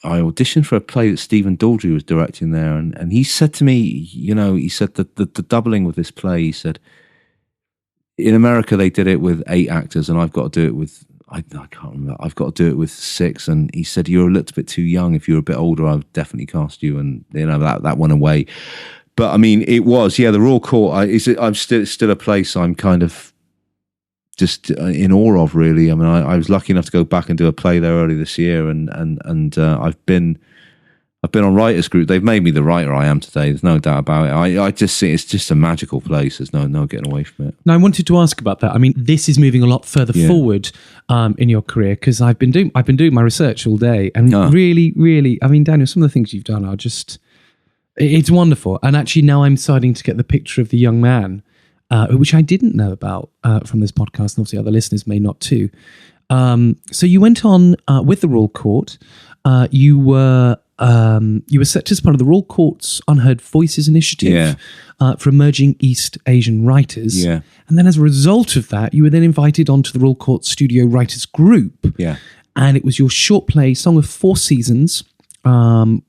auditioned for a play that Stephen Daldry was directing there, and he said to me, he said that the doubling with this play, he said, in America they did it with 8 actors, and I've got to do it with, I can't remember, I've got to do it with 6. And he said, "You're a little bit too young. If you were a bit older, I would definitely cast you." And that went away. But I mean, it was, the Royal Court. I'm still a place I'm kind of just in awe of, really. I mean, I was lucky enough to go back and do a play there early this year, and I've been on writers group. They've made me the writer I am today. There's no doubt about it. I just see it's just a magical place. There's no getting away from it. Now, I wanted to ask about that. I mean, this is moving a lot further forward in your career, because I've been doing my research all day, and really, really, I mean, Daniel, some of the things you've done are just, it's wonderful. And actually, now I'm starting to get the picture of the young man, which I didn't know about from this podcast, and obviously other listeners may not too. So you went on with the Royal Court. You were set as part of the Royal Court's Unheard Voices Initiative for emerging East Asian writers. Yeah. And then as a result of that, you were then invited onto the Royal Court Studio Writers Group. Yeah. And it was your short play, Song of Four Seasons,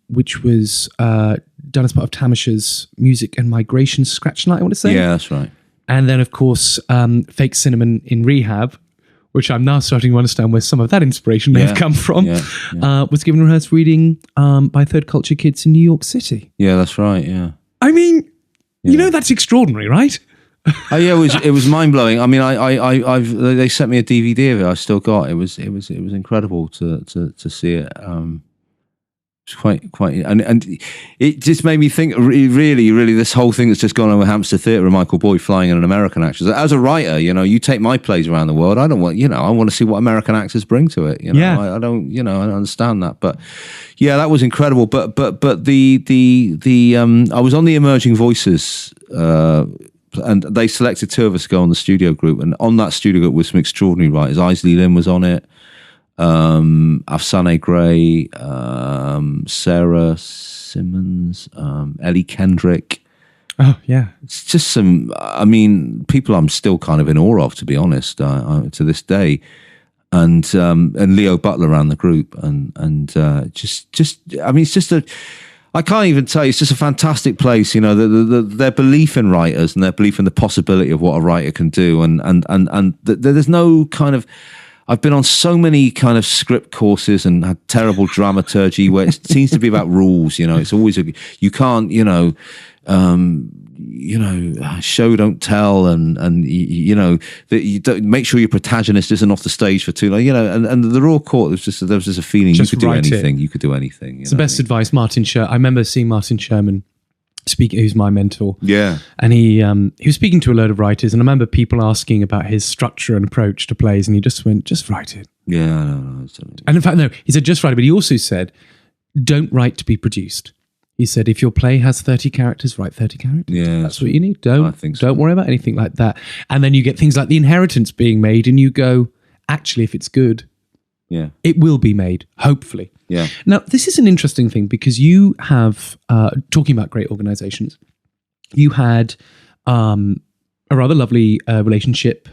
which was done as part of Tamasha's Music and Migration Scratch Night, I want to say. Yeah, that's right. And then, of course, Fake Cinnamon in Rehab, which I'm now starting to understand where some of that inspiration may have come from, was given a rehearsed reading by Third Culture kids in New York City. Yeah, that's right, yeah. I mean, that's extraordinary, right? It was mind blowing. I mean, they sent me a DVD of it. I still got it. It was incredible to see it. It's quite, and it just made me think. Really, this whole thing that's just gone on with Hampstead Theatre and Michael Boyd flying in an American actor. As a writer, you take my plays around the world. I don't want, I want to see what American actors bring to it. I don't, I don't understand that. But yeah, that was incredible. But the I was on the Emerging Voices. And they selected 2 of us to go on the studio group, and on that studio group was some extraordinary writers. Isley Lim was on it. Afsane Gray, Sarah Simmons, Ellie Kendrick. Oh, yeah. It's just some, I mean, people I'm still kind of in awe of, to be honest, to this day. And Leo Butler ran the group, and just I mean, it's just I can't even tell you, it's just a fantastic place, you know, their belief in writers and their belief in the possibility of what a writer can do, and there's no kind of, I've been on so many kind of script courses and had terrible dramaturgy where it seems to be about rules, you know, it's always, you can't, show don't tell, and you know that you don't make sure your protagonist isn't off the stage for too long, you know, and the Raw Court there was just a feeling you could do anything. You could do anything. It's the best advice. Martin Sherman. I remember seeing Martin Sherman speaking, who's my mentor. Yeah, and he was speaking to a load of writers, and I remember people asking about his structure and approach to plays, and he just went, "Just write it." Yeah, no. And in fact, no, he said, "Just write it," but he also said, "Don't write to be produced." He said, if your play has 30 characters, write 30 characters. Yeah, that's what you need. Don't worry about anything like that. And then you get things like The Inheritance being made, and you go, actually, if it's good, it will be made, hopefully. Yeah. Now, this is an interesting thing because you have, talking about great organizations, you had a rather lovely relationship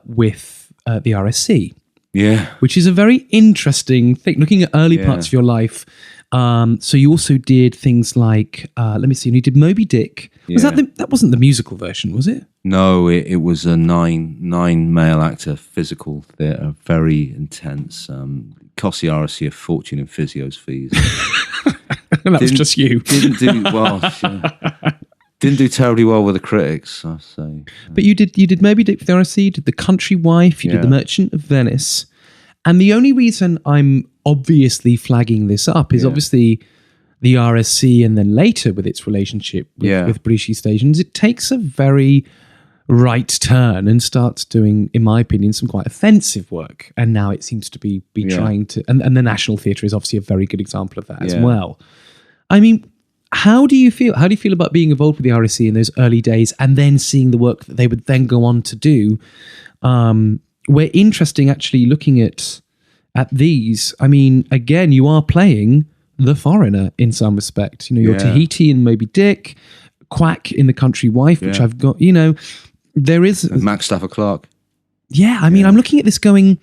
with the RSC. Yeah. Which is a very interesting thing. Looking at early parts of your life, so you also did things like, let me see, you did Moby Dick. Was that wasn't the musical version, was it? No, it was a nine male actor physical theatre, very intense. Cost the RSC a fortune in physio's fees. And that was just you. Didn't do well. Didn't do terribly well with the critics, I'll say. But you did Moby Dick for the RSC, you did The Country Wife, you did The Merchant of Venice. And the only reason I'm obviously flagging this up is obviously the RSC, and then later with its relationship with British East Asians, it takes a very right turn and starts doing, in my opinion, some quite offensive work. And now it seems to be trying to, and the National Theatre is obviously a very good example of that as well. I mean, how do you feel? How do you feel about being involved with the RSC in those early days, and then seeing the work that they would then go on to do? Where interesting, actually, looking at these, I mean, again, you are playing the foreigner in some respect. You know, you're Tahiti in Moby Dick, Quack in The Country Wife, which I've got, you know, there is... Max Stafford Clark. Yeah, I mean, I'm looking at this going...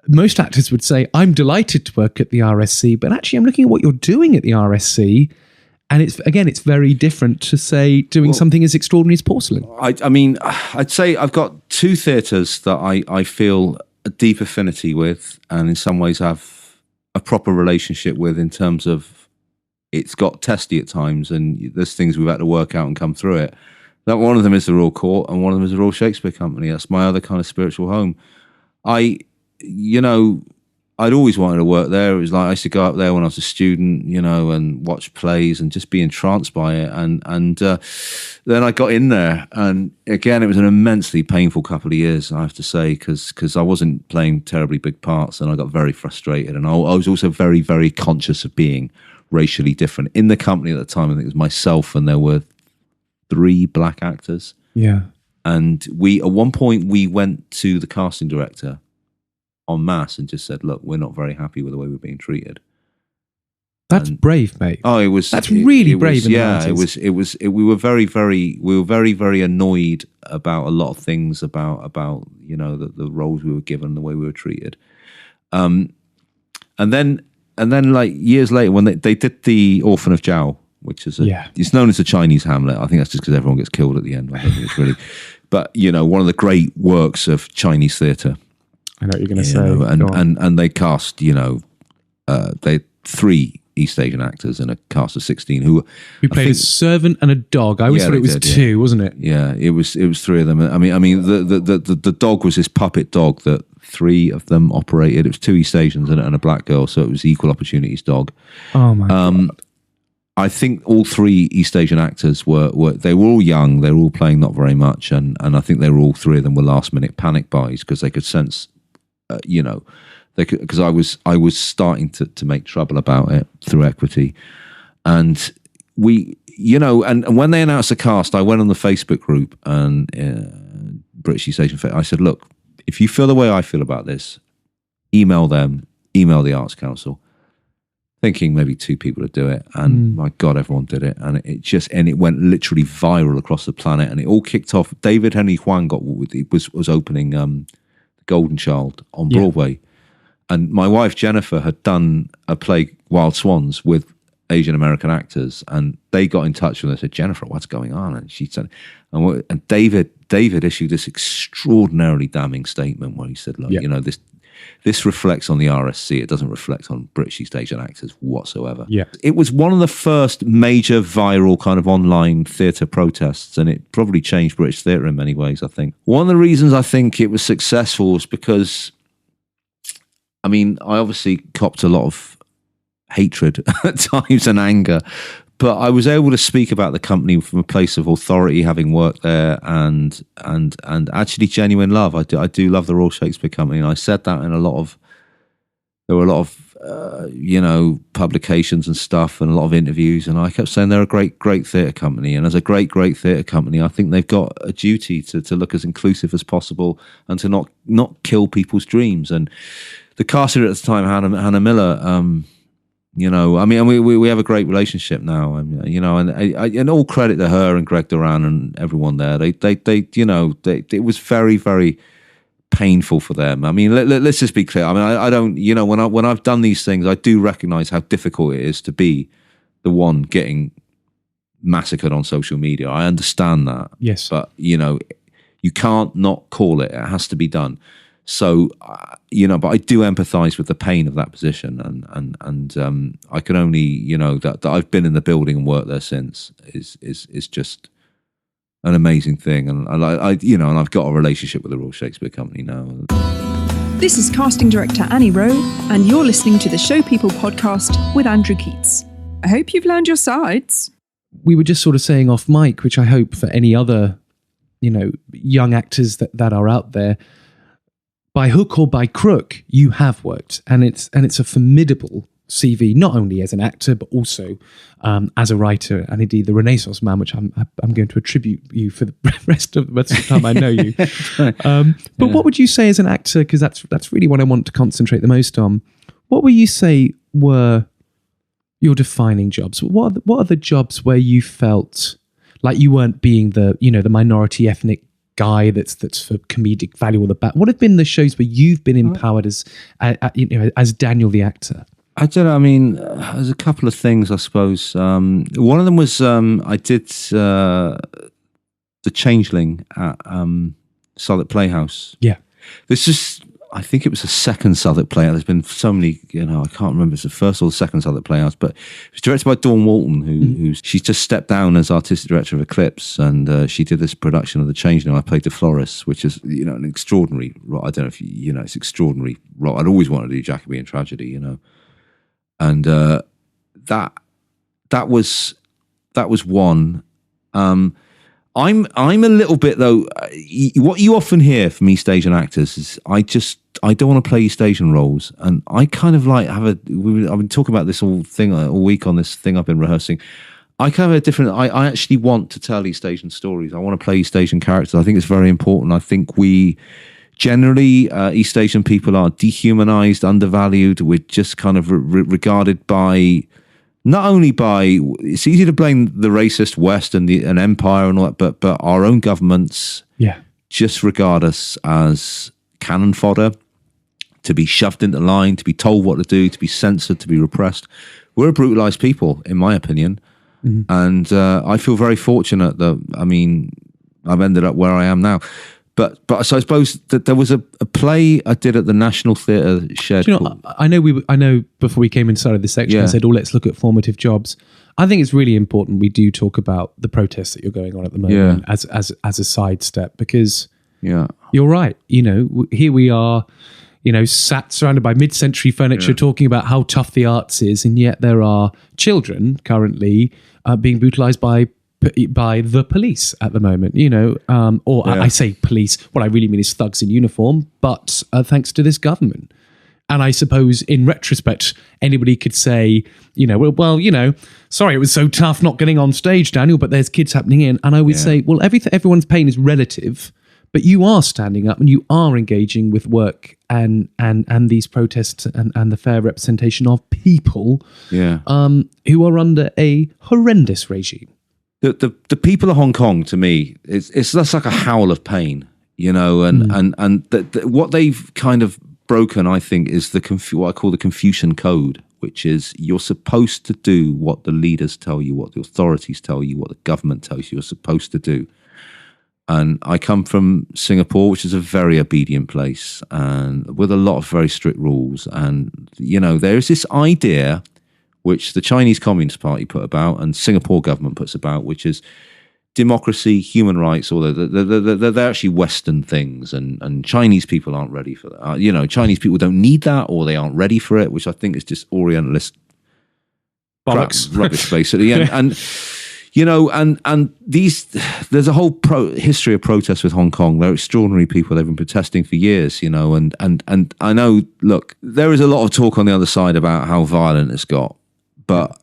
Most actors would say, I'm delighted to work at the RSC, but actually I'm looking at what you're doing at the RSC, and it's very different to, say, doing something as extraordinary as Porcelain. I mean, I'd say I've got two theatres that I feel a deep affinity with, and in some ways have a proper relationship with, in terms of it's got testy at times, and there's things we've had to work out and come through it. That one of them is the Royal Court, and one of them is the Royal Shakespeare Company. That's my other kind of spiritual home. I'd always wanted to work there. It was like I used to go up there when I was a student, you know, and watch plays and just be entranced by it. And then I got in there, and again, it was an immensely painful couple of years, I have to say, because I wasn't playing terribly big parts, and I got very frustrated. And I was also very, very conscious of being racially different. In the company at the time, I think it was myself, and there were 3 black actors. Yeah. And at one point, we went to the casting director en masse and just said, look, we're not very happy with the way we're being treated. That's brave, mate. Oh, it was. That's really brave. We were very, very annoyed about a lot of things about you know, the roles we were given, the way we were treated. And then like years later, when they did the Orphan of Zhao, which is it's known as the Chinese Hamlet. I think that's just because everyone gets killed at the end. I don't think it's really, but you know, one of the great works of Chinese theatre. I know what you're going to say. And they cast, you know, they 3 East Asian actors in a cast of 16 who played a servant and a dog. I always thought it was 2, wasn't it? Yeah, it was 3 of them. I mean, the dog was this puppet dog that 3 of them operated. It was 2 East Asians and a black girl, so it was equal opportunities dog. Oh my God. I think all 3 East Asian actors were all young. They were all playing not very much, and I think they were all 3 of them were last minute panic buys because they could sense. You know, because I was starting to make trouble about it through equity, and we, you know, and when they announced the cast, I went on the Facebook group and British East Asian. I said, look, if you feel the way I feel about this, email them, email the Arts Council, thinking maybe 2 people would do it. And my God, everyone did it. And it went literally viral across the planet. And it all kicked off. David Henry Hwang was opening The Golden Child on Broadway. And my wife, Jennifer, had done a play, Wild Swans, with Asian American actors. And they got in touch with her and said, Jennifer, what's going on? And she said, and David issued this extraordinarily damning statement where he said, look, this reflects on the RSC. It doesn't reflect on British East Asian actors whatsoever. Yeah. It was one of the first major viral kind of online theatre protests, and it probably changed British theatre in many ways, I think. One of the reasons I think it was successful was because, I mean, I obviously copped a lot of hatred at times and anger, but I was able to speak about the company from a place of authority, having worked there, and actually genuine love. I do love the Royal Shakespeare Company, and I said that in there were a lot of publications and stuff, and a lot of interviews, and I kept saying they're a great theatre company, and as a great theatre company, I think they've got a duty to look as inclusive as possible and to not kill people's dreams. And the caster at the time, Hannah Miller. I mean, we have a great relationship now, and all credit to her and Greg Duran and everyone there. It was very, very painful for them. I mean, let's just be clear. I mean, I don't, when I've done these things, I do recognize how difficult it is to be the one getting massacred on social media. I understand that. Yes. But, you can't not call it. It has to be done. So, but I do empathise with the pain of that position, and I can only, that I've been in the building and worked there since is just an amazing thing, and and I've got a relationship with the Royal Shakespeare Company now. This is casting director Annie Rowe, and you're listening to the Show People podcast with Andrew Keats. I hope you've learned your sides. We were just sort of saying off mic, which I hope for any other, young actors that are out there, by hook or by crook, you have worked, and it's a formidable CV, not only as an actor but also as a writer, and indeed the Renaissance man, which I'm going to attribute you for the rest of the time I know you. But what would you say as an actor? Because that's really what I want to concentrate the most on. What would you say were your defining jobs? What are the jobs where you felt like you weren't being the minority ethnic guy that's for comedic value or the back? What have been the shows where you've been empowered as Daniel the actor? I don't know. I mean, there's a couple of things, I suppose. One of them was I did The Changeling at Southwark Playhouse. Yeah. This is, I think it was the second Southwark Playhouse. There's been so many, I can't remember if it's the first or the second Southwark Playhouse, but it was directed by Dawn Walton, who's she's just stepped down as artistic director of Eclipse, and she did this production of The Changeling. I played the florist, which is, an extraordinary, I don't know if it's extraordinary. I'd always wanted to do Jacobean tragedy, and that was one. I'm a little bit though. What you often hear from East Asian actors is I don't want to play East Asian roles, and I kind of like I've been talking about this all week on this thing I've been rehearsing. I kind of have a different. I actually want to tell East Asian stories. I want to play East Asian characters. I think it's very important. I think we generally East Asian people are dehumanized, undervalued. We're just kind of regarded by. Not only by, it's easy to blame the racist West and an empire and all that, but our own governments just regard us as cannon fodder, to be shoved into line, to be told what to do, to be censored, to be repressed. We're a brutalized people, in my opinion. Mm-hmm. And I feel very fortunate that, I've ended up where I am now. But so I suppose that there was a play I did at the National Theatre Shed. I know before we came inside of this section, I said, let's look at formative jobs. I think it's really important we do talk about the protests that you're going on at the moment as a sidestep, because you're right. Here we are, sat surrounded by mid-century furniture talking about how tough the arts is, and yet there are children currently being brutalized by the police at the moment, I say police, what I really mean is thugs in uniform, but thanks to this government. And I suppose in retrospect, anybody could say, sorry, it was so tough not getting on stage, Daniel, but there's kids happening in. And I would say, well, everyone's pain is relative, But you are standing up and you are engaging with work and these protests and the fair representation of people who are under a horrendous regime. The people of Hong Kong, to me, it's less like a howl of pain, and what they've kind of broken, I think, is what I call the Confucian Code, which is you're supposed to do what the leaders tell you, what the authorities tell you, what the government tells you you're supposed to do. And I come from Singapore, which is a very obedient place and with a lot of very strict rules. And, there's this idea which the Chinese Communist Party put about and Singapore government puts about, which is democracy, human rights, although they're actually Western things, and Chinese people aren't ready for that. Chinese people don't need that, or they aren't ready for it, which I think is just Orientalist bollocks, rubbish, basically. And there's a whole history of protests with Hong Kong. They're extraordinary people. They've been protesting for years, and I know, look, there is a lot of talk on the other side about how violent it's got, but,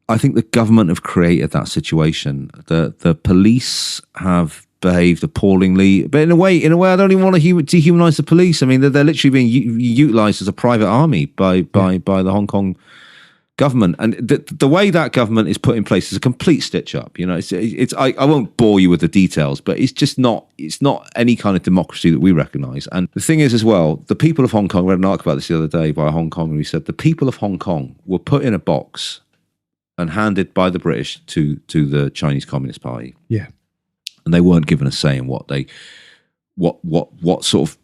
I think the government have created that situation. The police have behaved appallingly, but in a way, I don't even want to dehumanize the police. I mean, they're literally being utilized as a private army by the Hong Kong government, and the way that government is put in place is a complete stitch up. I won't bore you with the details, but it's not any kind of democracy that we recognize. And the thing is, as well, the people of Hong Kong, I read an article about this the other day by a Hong Konger who said the people of Hong Kong were put in a box and handed by the British to the Chinese Communist Party. Yeah. And they weren't given a say in what sort of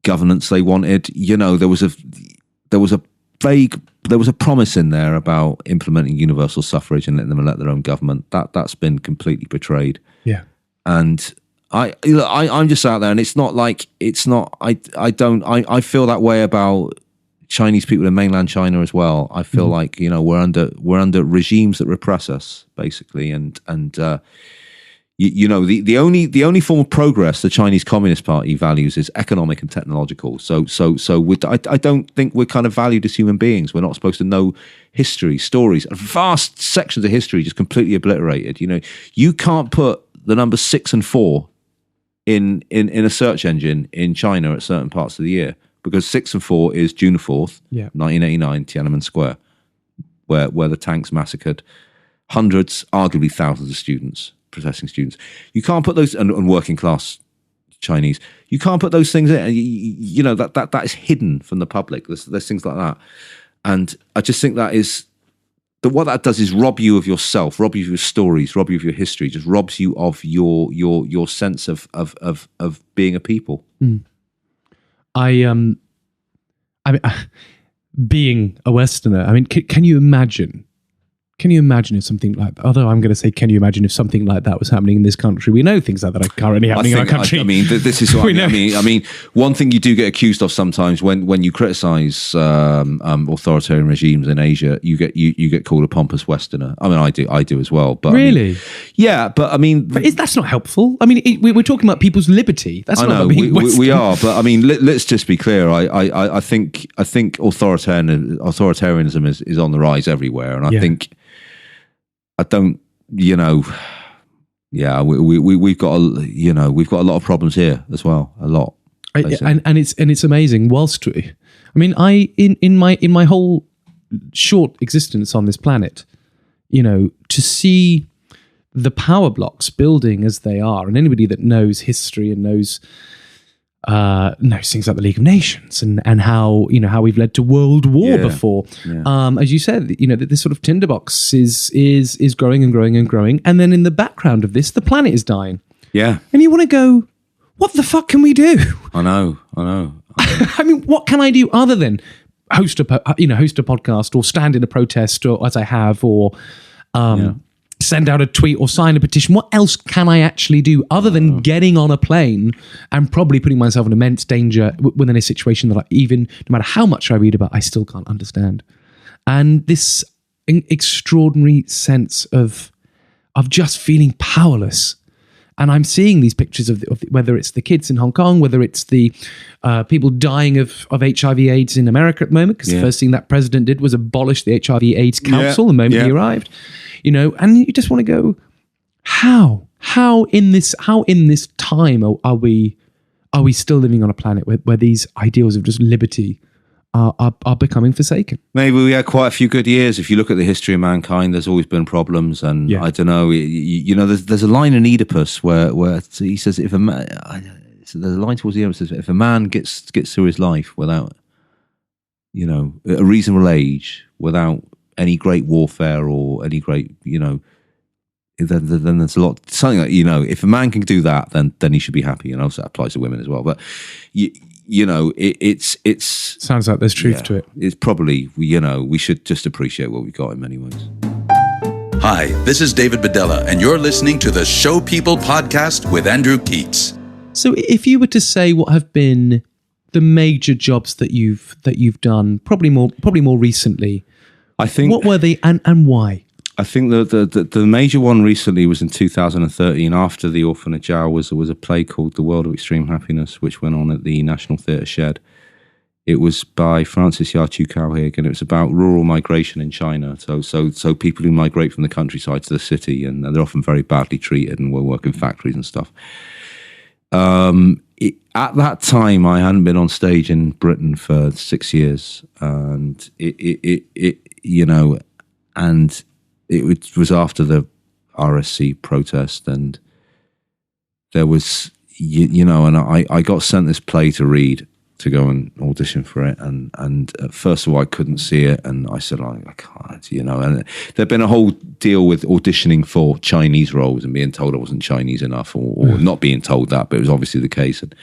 governance they wanted. There was a promise in there about implementing universal suffrage and letting them elect their own government. That's been completely betrayed. Yeah. And I'm just out there, and I feel that way about Chinese people in mainland China as well. I feel like we're under regimes that repress us, basically, and the only form of progress the Chinese Communist Party values is economic and technological. So I don't think we're kind of valued as human beings. We're not supposed to know history, stories, vast sections of history just completely obliterated. You can't put the numbers 6 and 4 in a search engine in China at certain parts of the year, because 6 and 4 is June 4th, 1989, Tiananmen Square, where the tanks massacred hundreds, arguably thousands of students, protesting students. You can't put those, and working class Chinese, you can't put those things in. That is hidden from the public. There's things like that. And I just think what that does is rob you of yourself, rob you of your stories, rob you of your history, just robs you of your sense of being a people. I mean, being a Westerner, I mean, can you imagine? Can you imagine if something like that, although I'm going to say, can you imagine if something like that was happening in this country? We know things like that are currently happening in our country. This is what I mean, one thing you do get accused of sometimes when you criticize authoritarian regimes in Asia, you get called a pompous Westerner. I mean, I do as well. But really, but that's not helpful. I mean, we're talking about people's liberty. That's not about being Western. We are, but I mean, let's just be clear. I think authoritarianism is on the rise everywhere, and I think. I don't, we've got a lot of problems here as well, a lot. And it's amazing. Whilst in my whole short existence on this planet, to see the power blocks building as they are, and anybody that knows history and knows things like the League of Nations and how we've led to World War before. Yeah. As you said, this sort of tinderbox is growing and growing and growing, and then in the background of this, the planet is dying. Yeah, and you want to go, what the fuck can we do? I know. I mean, what can I do other than host a podcast or stand in a protest, or as I have, or send out a tweet or sign a petition? What else can I actually do other than getting on a plane and probably putting myself in immense danger within a situation that no matter how much I read about, I still can't understand? And this extraordinary sense of just feeling powerless. And I'm seeing these pictures of whether it's the kids in Hong Kong, whether it's the people dying of HIV/AIDS in America at the moment, because the first thing that president did was abolish the HIV/AIDS Council the moment he arrived. And you just want to go, how how in this time are we still living on a planet where these ideals of just liberty are becoming forsaken? Maybe we had quite a few good years. If you look at the history of mankind, there's always been problems, and I don't know. There's a line in Oedipus where he says, "If a man," there's a line towards the end that says, "If a man gets through his life without, a reasonable age, without any great warfare or any great, then there's a lot. Something like, if a man can do that, then he should be happy." And also that applies to women as well. But it's sounds like there's truth to it. It's probably we should just appreciate what we've got in many ways. Hi, this is David Bedella, and you're listening to the Show People podcast with Andrew Keats. So, if you were to say what have been the major jobs that you've done, probably more recently, I think, what were they and why? I think the major one recently was in 2013. After the Orphanage Hour was a play called The World of Extreme Happiness, which went on at the National Theatre Shed. It was by Francis Yarchu Cowhig, and it was about rural migration in China. So people who migrate from the countryside to the city, and they're often very badly treated and will work in factories and stuff. At that time, I hadn't been on stage in Britain for 6 years, and it was after the RSC protest, and there was, and I got sent this play to read, to go and audition for it, and first of all I couldn't see it, and I said, I can't, and there'd been a whole deal with auditioning for Chinese roles and being told I wasn't Chinese enough, or not being told that, but it was obviously the case, and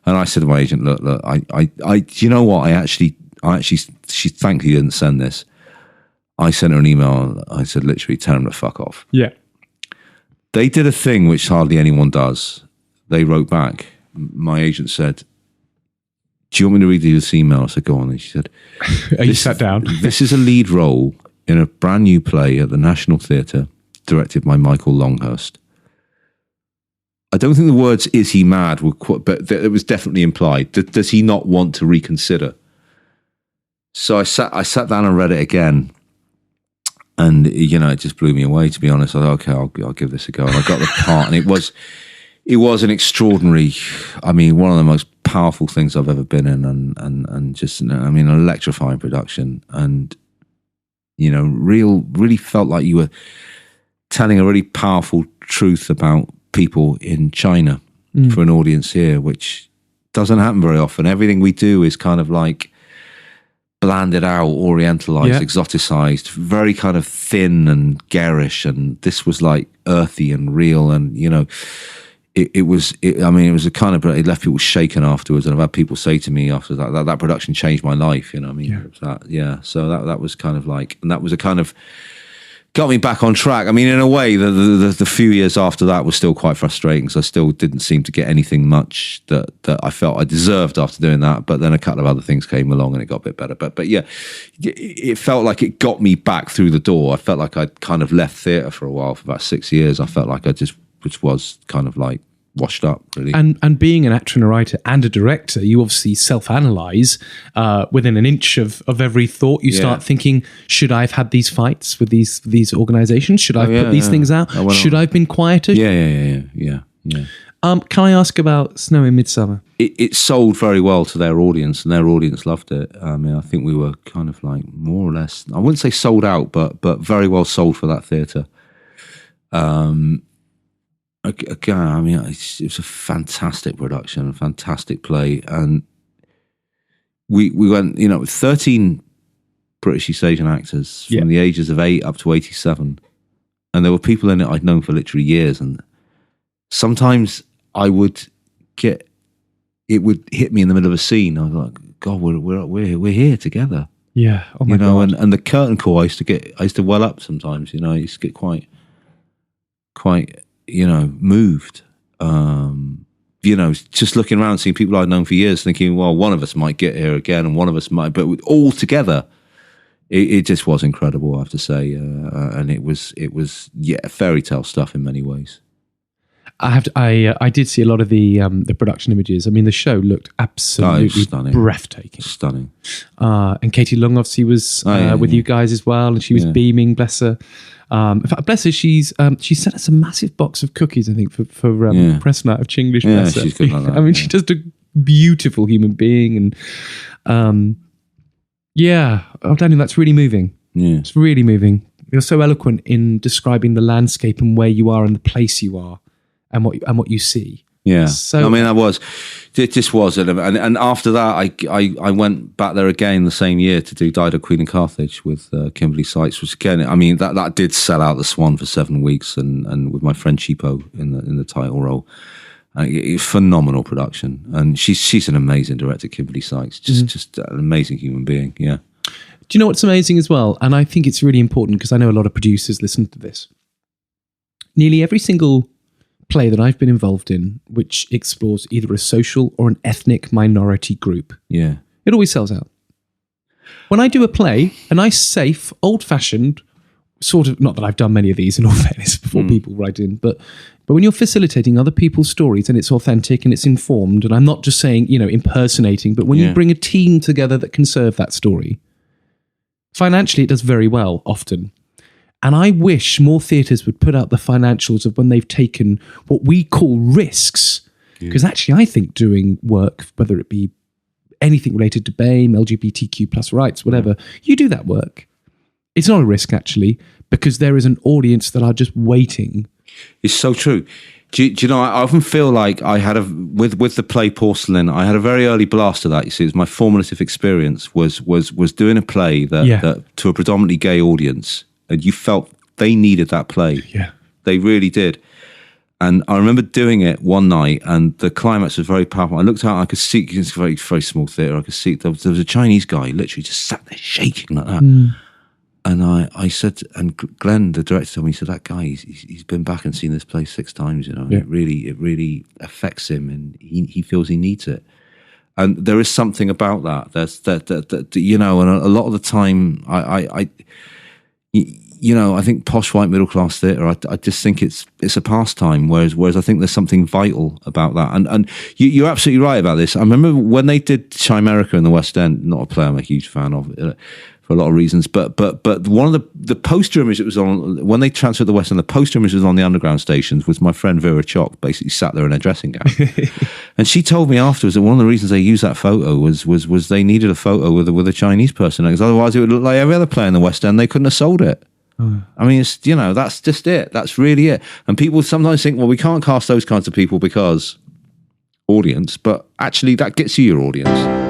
I said to my agent, look, I you know what, I actually, she thankfully didn't send this. I sent her an email. I said, literally, tell them to fuck off. Yeah. They did a thing which hardly anyone does. They wrote back. My agent said, do you want me to read you this email? I said, go on. And she said, you sat down. This is a lead role in a brand new play at the National Theatre, directed by Michael Longhurst. I don't think the words "is he mad" were quite, but it was definitely implied. Does he not want to reconsider? So I sat down and read it again. And, it just blew me away, to be honest. I thought, okay, I'll give this a go. And I got the part, and it was an extraordinary, one of the most powerful things I've ever been in, and just, an electrifying production. And, really felt like you were telling a really powerful truth about people in China for an audience here, which doesn't happen very often. Everything we do is kind of like blanded out, orientalized, exoticized, very kind of thin and garish, and this was like earthy and real, and it was a kind of, it left people shaken afterwards, and I've had people say to me after that production changed my life, so that was kind of like, and that was a kind of got me back on track. In a way, the few years after that was still quite frustrating, because I still didn't seem to get anything much that I felt I deserved after doing that. But then a couple of other things came along, and it got a bit better. But yeah, it felt like it got me back through the door. I felt like I'd kind of left theatre for a while, for about 6 years. I felt like I just was kind of like washed up, really. And being an actor and a writer and a director, you obviously self-analyze within an inch of every thought. You start thinking, should I have had these fights with these organizations? Should I have put these things out? Should I have been quieter? Yeah. Can I ask about Snow in Midsummer? It sold very well to their audience, and their audience loved it. I think we were kind of like more or less, I wouldn't say sold out, but very well sold for that theatre. Again, it was a fantastic production, a fantastic play, and we went, with 13 British East Asian actors from the ages of 8 up to 87, and there were people in it I'd known for literally years, and sometimes it would hit me in the middle of a scene. I was like, God, we're here together. Yeah, oh my God. And the curtain call, I used to well up sometimes. I used to get quite moved. Just looking around, seeing people I'd known for years, thinking, well, one of us might get here again, and one of us might, but all together, it just was incredible, I have to say. And it was fairy tale stuff in many ways. I did see a lot of the production images. I mean, the show looked absolutely breathtaking. Stunning. And Katie Lung obviously was with you guys as well, and she was beaming, bless her. In fact, bless her, she sent us a massive box of cookies, I think, for press night of Chinglish. Yeah, bless her. she's good like that. I mean, she's just a beautiful human being, and Daniel, that's really moving. Yeah, it's really moving. You're so eloquent in describing the landscape and where you are and the place you are, and what you see. Yeah, so I mean, it just was, and after that, I went back there again the same year to do Dido, Queen of Carthage with Kimberly Sykes, which again, I mean, that did sell out the Swan for 7 weeks, and with my friend Cheapo in the title role. Phenomenal production, and she's an amazing director, Kimberly Sykes, just an amazing human being. Yeah. Do you know what's amazing as well? And I think it's really important because I know a lot of producers listen to this. Nearly every single play that I've been involved in, which explores either a social or an ethnic minority group, it always sells out. When I do a play, a nice, safe, old-fashioned sort of, not that I've done many of these in all fairness before people write in, but when you're facilitating other people's stories and it's authentic and it's informed, and I'm not just saying, impersonating, but when you bring a team together that can serve that story, financially it does very well often. And I wish more theatres would put out the financials of when they've taken what we call risks. Because actually I think doing work, whether it be anything related to BAME, LGBTQ plus rights, whatever, you do that work. It's not a risk actually, because there is an audience that are just waiting. It's so true. Do you know, I often feel like I had with the play Porcelain, I had a very early blast of that. You see, it was my formative experience was doing a play that to a predominantly gay audience, and you felt they needed that play. Yeah. They really did. And I remember doing it one night, and the climax was very powerful. I looked out, I could see, it's a very, very small theatre, I could see there was a Chinese guy literally just sat there shaking like that. And I said, and Glenn, the director, told me, he said, that guy, he's been back and seen this play 6 times, It really affects him, and he feels he needs it. And there is something about that. There's that and a lot of the time, I think posh white middle class theatre, I just think it's a pastime, whereas I think there's something vital about that. And you're absolutely right about this. I remember when they did Chimerica in the West End, not a play I'm a huge fan of, for a lot of reasons, but one of the poster image that was on when they transferred to the West End, the poster image was on the underground stations, was my friend Vera Chock basically sat there in a dressing gown. And she told me afterwards that one of the reasons they used that photo was they needed a photo with a Chinese person, because otherwise it would look like every other play in the West End. They couldn't have sold it. I mean, it's, that's just it. That's really it. And people sometimes think, well, we can't cast those kinds of people because audience, but actually that gets you your audience.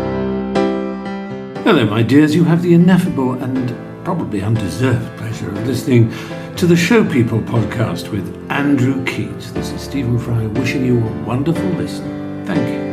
Hello, my dears. You have the ineffable and probably undeserved pleasure of listening to the Show People podcast with Andrew Keats. This is Stephen Fry wishing you a wonderful listen. Thank you.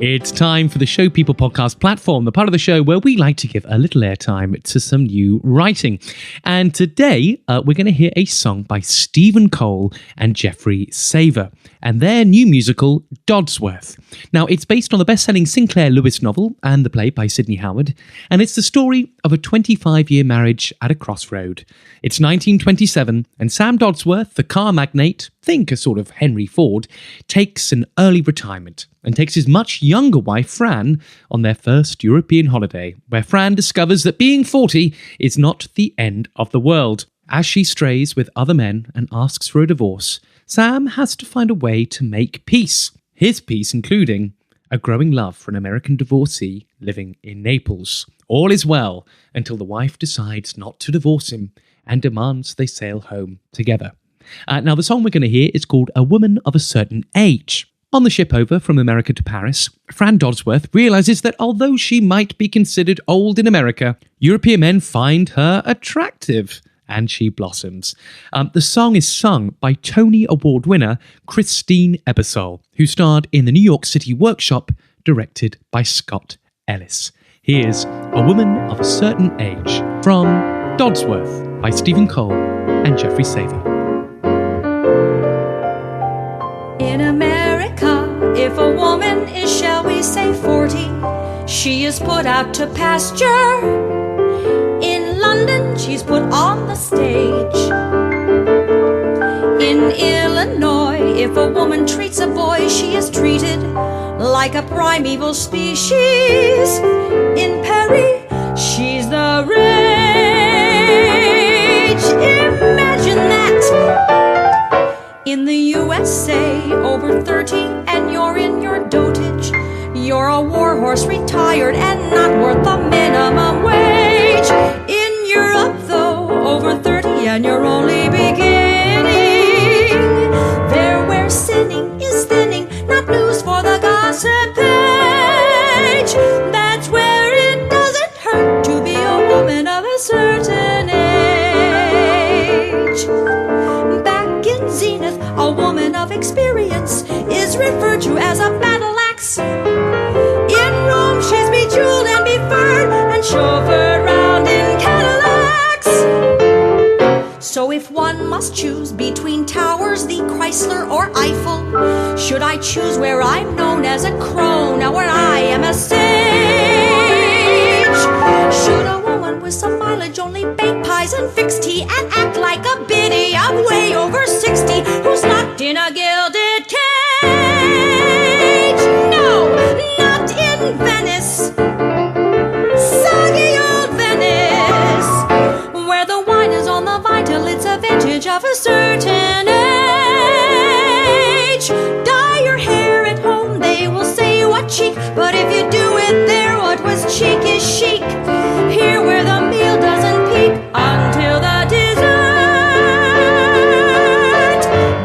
It's time for the Show People podcast platform, the part of the show where we like to give a little airtime to some new writing. And today, we're going to hear a song by Stephen Cole and Jeffrey Saver, and their new musical, Dodsworth. Now, it's based on the best-selling Sinclair Lewis novel and the play by Sidney Howard, and it's the story of a 25-year marriage at a crossroad. It's 1927, and Sam Dodsworth, the car magnate, think a sort of Henry Ford, takes an early retirement and takes his much younger wife, Fran, on their first European holiday, where Fran discovers that being 40 is not the end of the world. As she strays with other men and asks for a divorce, Sam has to find a way to make peace. His peace including a growing love for an American divorcee living in Naples. All is well until the wife decides not to divorce him and demands they sail home together. Now, the song we're going to hear is called A Woman of a Certain Age. On the ship over from America to Paris, Fran Dodsworth realizes that although she might be considered old in America, European men find her attractive, and she blossoms. The song is sung by Tony Award winner Christine Ebersole, who starred in the New York City Workshop, directed by Scott Ellis. Here's A Woman of a Certain Age from Dodsworth by Stephen Cole and Jeffrey Saver. In America, if a woman is, shall we say, 40, she is put out to pasture. In London, she's put on the stage. woman treats a boy, she is treated like a primeval species. In Perry, she's the rage. Imagine that. In the USA, over 30 and you're in your dotage. You're a warhorse, retired and not worth the minimum wage. In Europe, though, over 30 and you're only beginning. There where sinning is thinning, not news for the gossip page. That's where it doesn't hurt to be a woman of a certain age. Back in Zenith, a woman of experience is referred to as a battle axe. In Rome, she's bejeweled and befurred and chauffeured round in Cadillacs. So if one must choose between towers, the Chrysler or Eiffel, should I choose where I'm known as a crone, or where I am a sage? Should a woman with some mileage only bake pies and fix tea and act like a biddy of way over 60 who's locked in a gilded cage? No, not in Venice, soggy old Venice, where the wine is on the vital, it's a vintage of a certain age. Dye your hair at home, they will say what cheek, but if you do it there, what was cheek is chic. Here where the meal doesn't peak until the dessert.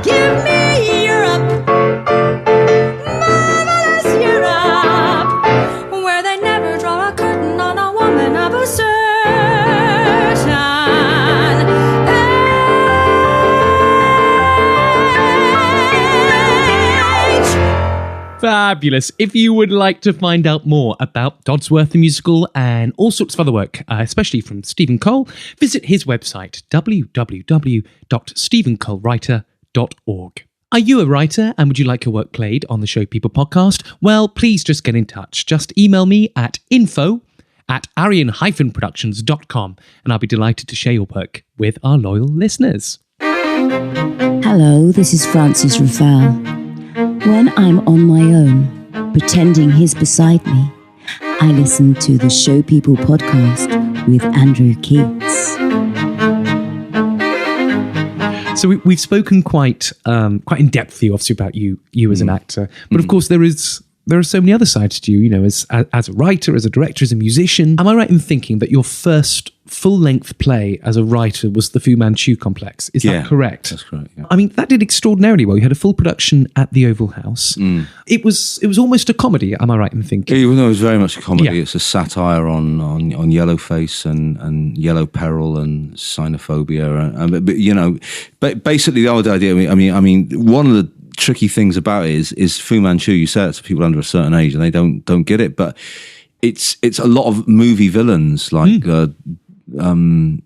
Give me Europe, marvelous Europe, where they never draw a curtain on a woman of a certain age. Fabulous. If you would like to find out more about Dodsworth the musical and all sorts of other work, especially from Stephen Cole, visit his website, www.stephencolewriter.org. Are you a writer and would you like your work played on the Show People podcast? Well, please just get in touch. Just email me at info@arian-productions.com and I'll be delighted to share your work with our loyal listeners. Hello, this is Francis Raphael. When I'm on my own, pretending he's beside me, I listen to the Show People podcast with Andrew Keats. So we've spoken quite in depth, obviously, about you as an actor, but of course there are so many other sides to you. You know, as a writer, as a director, as a musician. Am I right in thinking that your first full-length play as a writer was the Fu Manchu Complex? Is that correct? That's correct. Yeah. I mean, that did extraordinarily well. You had a full production at the Oval House. It was almost a comedy. Am I right in thinking? It was very much a comedy. Yeah. It's a satire on yellow face and yellow peril and xenophobia. But you know, but basically the old idea. I mean, one of the tricky things about it is Fu Manchu. You say it to people under a certain age and they don't get it, but it's a lot of movie villains like in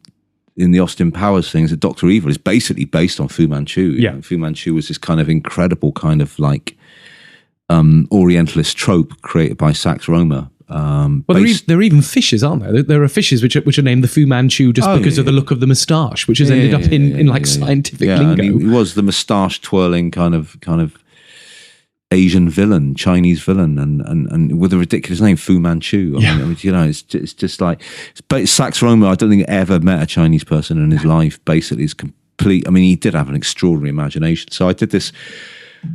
the Austin Powers things. That Dr. Evil is basically based on Fu Manchu. Yeah. You know, Fu Manchu was this kind of incredible kind of like Orientalist trope created by Sax Rohmer. Well, there are even fishes, aren't there? There are fishes which are named the Fu Manchu just because of the look of the moustache, which has ended up in scientific lingo. And he was the moustache twirling kind of Asian villain, Chinese villain, and with a ridiculous name, Fu Manchu. I mean, you know, it's just like Sax Rohmer. I don't think ever met a Chinese person in his life. Basically, is complete. I mean, he did have an extraordinary imagination. So I did this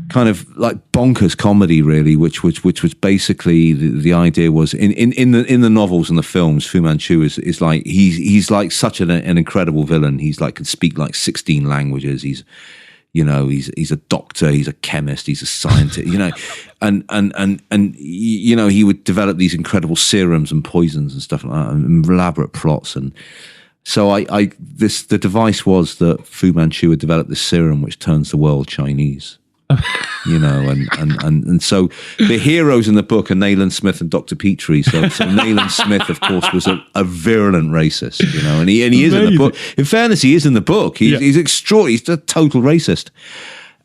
kind of like bonkers comedy, really, which was basically the idea was in the novels and the films, Fu Manchu is like he's like such an incredible villain. He's like could speak like 16 languages. He's a doctor, he's a chemist, he's a scientist, you know, and you know, he would develop these incredible serums and poisons and stuff like that, and elaborate plots. And so the device was that Fu Manchu had developed this serum which turns the world Chinese. You know, and so the heroes in the book are Nayland Smith and Dr. Petrie. So Nayland Smith, of course, was a virulent racist, you know, and he is in the book. In fairness, he is in the book. He's extraordinary. He's a total racist.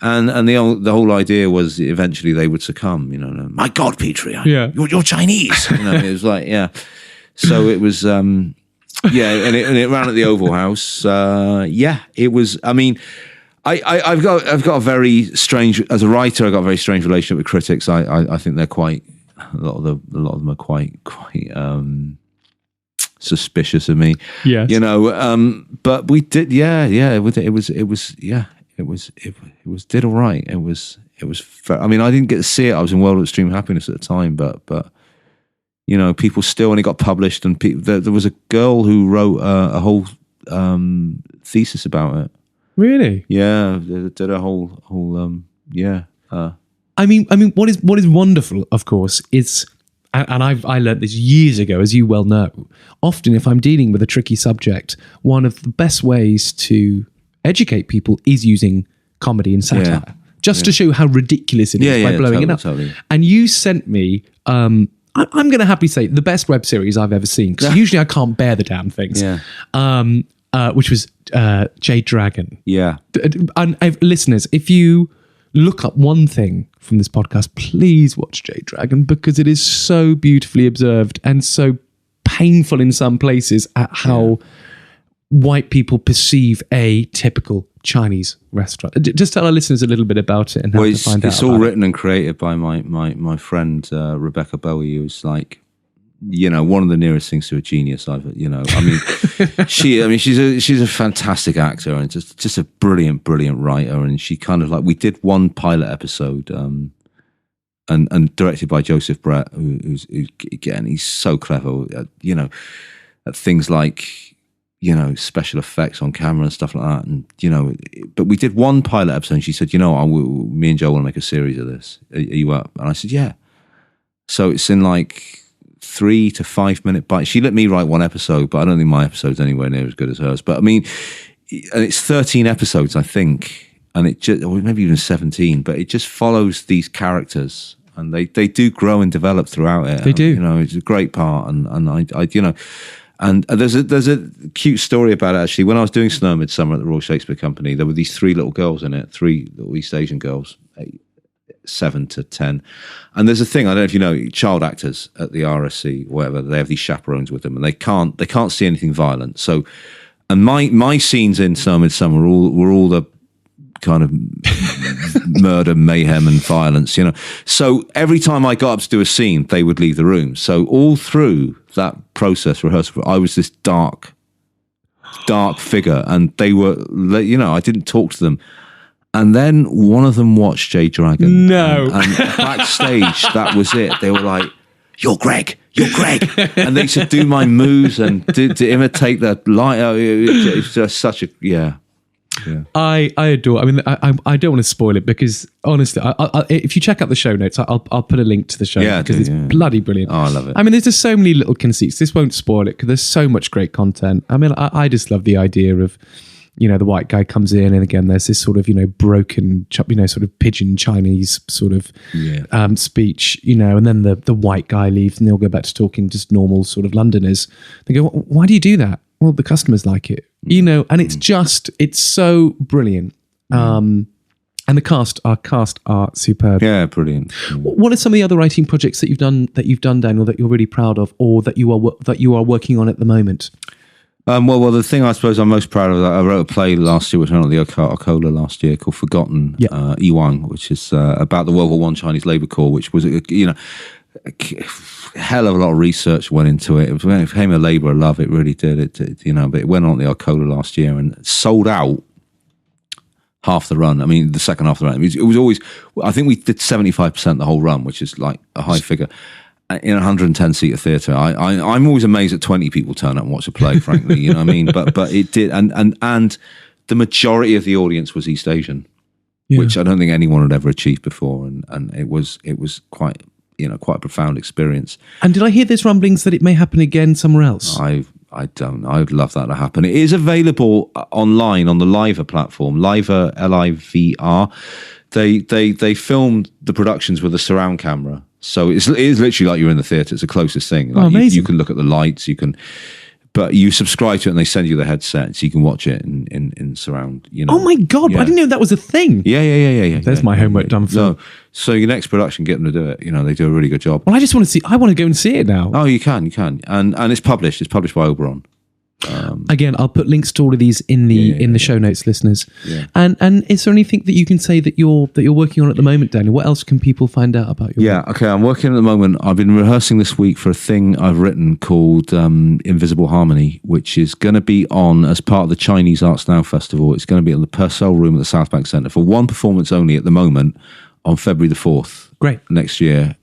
And the whole idea was eventually they would succumb. You know, my God, Petrie, you're Chinese. You know, it was like So it was and it ran at the Oval House. It was. I mean, I've got a very strange, as a writer, I've got a very strange relationship with critics. I think they're quite, a lot of them are quite suspicious of me. Yes. But we did, it did all right. It was I mean, I didn't get to see it. I was in World of Extreme Happiness at the time, but people still, and it got published, and there was a girl who wrote a whole thesis about it. Really? Yeah, they did a whole I mean, what is wonderful, of course, is, and I learned this years ago, as you well know. Often, if I'm dealing with a tricky subject, one of the best ways to educate people is using comedy and satire, to show how ridiculous it is by blowing it up. Totally. And you sent me, I'm going to happily say, the best web series I've ever seen, because usually I can't bear the damn things. Yeah. Which was Jade Dragon. Yeah. And listeners, if you look up one thing from this podcast, please watch Jade Dragon, because it is so beautifully observed and so painful in some places at how white people perceive a typical Chinese restaurant. Just tell our listeners a little bit about it and how to find out. It's all written and created by my friend Rebecca Bowie, who's like, one of the nearest things to a genius I've, she's a fantastic actor and just a brilliant writer. And she kind of like, we did one pilot episode, and directed by Joseph Brett, who's again, he's so clever, at things like, special effects on camera and stuff like that. And, but we did one pilot episode and she said, me and Joe want to make a series of this. Are you up? And I said, yeah. So it's in like 3 to 5 minute bites. She let me write one episode, but I don't think my episode's anywhere near as good as hers. But I mean, and it's 13 episodes, I think, and it just, or maybe even 17, but it just follows these characters, and they do grow and develop throughout it. They do. It's a great part, and and there's a cute story about it, actually. When I was doing Snow Midsummer at the Royal Shakespeare Company, there were these 3 little girls in it, 3 little East Asian girls, 7 to 10. And there's a thing, I don't know if you know, child actors at the RSC, whatever, they have these chaperones with them, and they can't see anything violent. So, and my scenes in Snow Midsummer were all the kind of murder, mayhem, and violence, So every time I got up to do a scene, they would leave the room. So all through that process, rehearsal, I was this dark figure, and they were, I didn't talk to them. And then one of them watched Jade Dragon. No. And backstage, that was it. They were like, "You're Greg. And they used to do my moves and to imitate the light. It's just such a, yeah. I adore. I mean, I don't want to spoil it, because honestly, if you check out the show notes, I'll put a link to the show notes, because it's bloody brilliant. Oh, I love it. I mean, there's just so many little conceits. This won't spoil it, because there's so much great content. I mean, I just love the idea of, the white guy comes in, and again, there's this sort of, broken, sort of pidgin Chinese sort of speech, and then the white guy leaves, and they'll go back to talking just normal sort of Londoners. They go, "Why do you do that?" Well, the customers like it, and it's so brilliant. And the cast are superb. Yeah, brilliant. What are some of the other writing projects that you've done, Daniel, that you're really proud of, or that you are working on at the moment? Well, the thing I suppose I'm most proud of, I wrote a play last year, which went on the Ocola last year, called Forgotten Iwang, which is about the World War I Chinese Labour Corps, which was, a hell of a lot of research went into it. It became a labour of love. It really did. But it went on the Ocola last year and sold out half the run. I mean, the second half of the run. It was always, I think we did 75% the whole run, which is like a high figure. In a 110-seater theatre, I'm always amazed that 20 people turn up and watch a play, frankly, you know what I mean? But it did, and the majority of the audience was East Asian, which I don't think anyone had ever achieved before, and it was quite a profound experience. And did I hear there's rumblings that it may happen again somewhere else? I don't. I would love that to happen. It is available online on the Liver platform, Liver, LIVR. They filmed the productions with a surround camera. So it is literally like you're in the theatre. It's the closest thing. Like you can look at the lights, but you subscribe to it and they send you the headset so you can watch it in surround. Oh my God! I didn't know that was a thing. Yeah. There's my homework done for. No, so your next production, get them to do it. They do a really good job. Well, I just want to see. I want to go and see it now. Oh, you can, and it's published. It's published by Oberon. Again, I'll put links to all of these in the show notes, listeners. Yeah. And is there anything that you can say that you're working on at the moment, Daniel? What else can people find out about your work? Okay, I'm working at the moment. I've been rehearsing this week for a thing I've written called Invisible Harmony, which is going to be on as part of the Chinese Arts Now Festival. It's going to be in the Purcell Room at the South Bank Centre for one performance only at the moment on February the 4th. Great. Next year.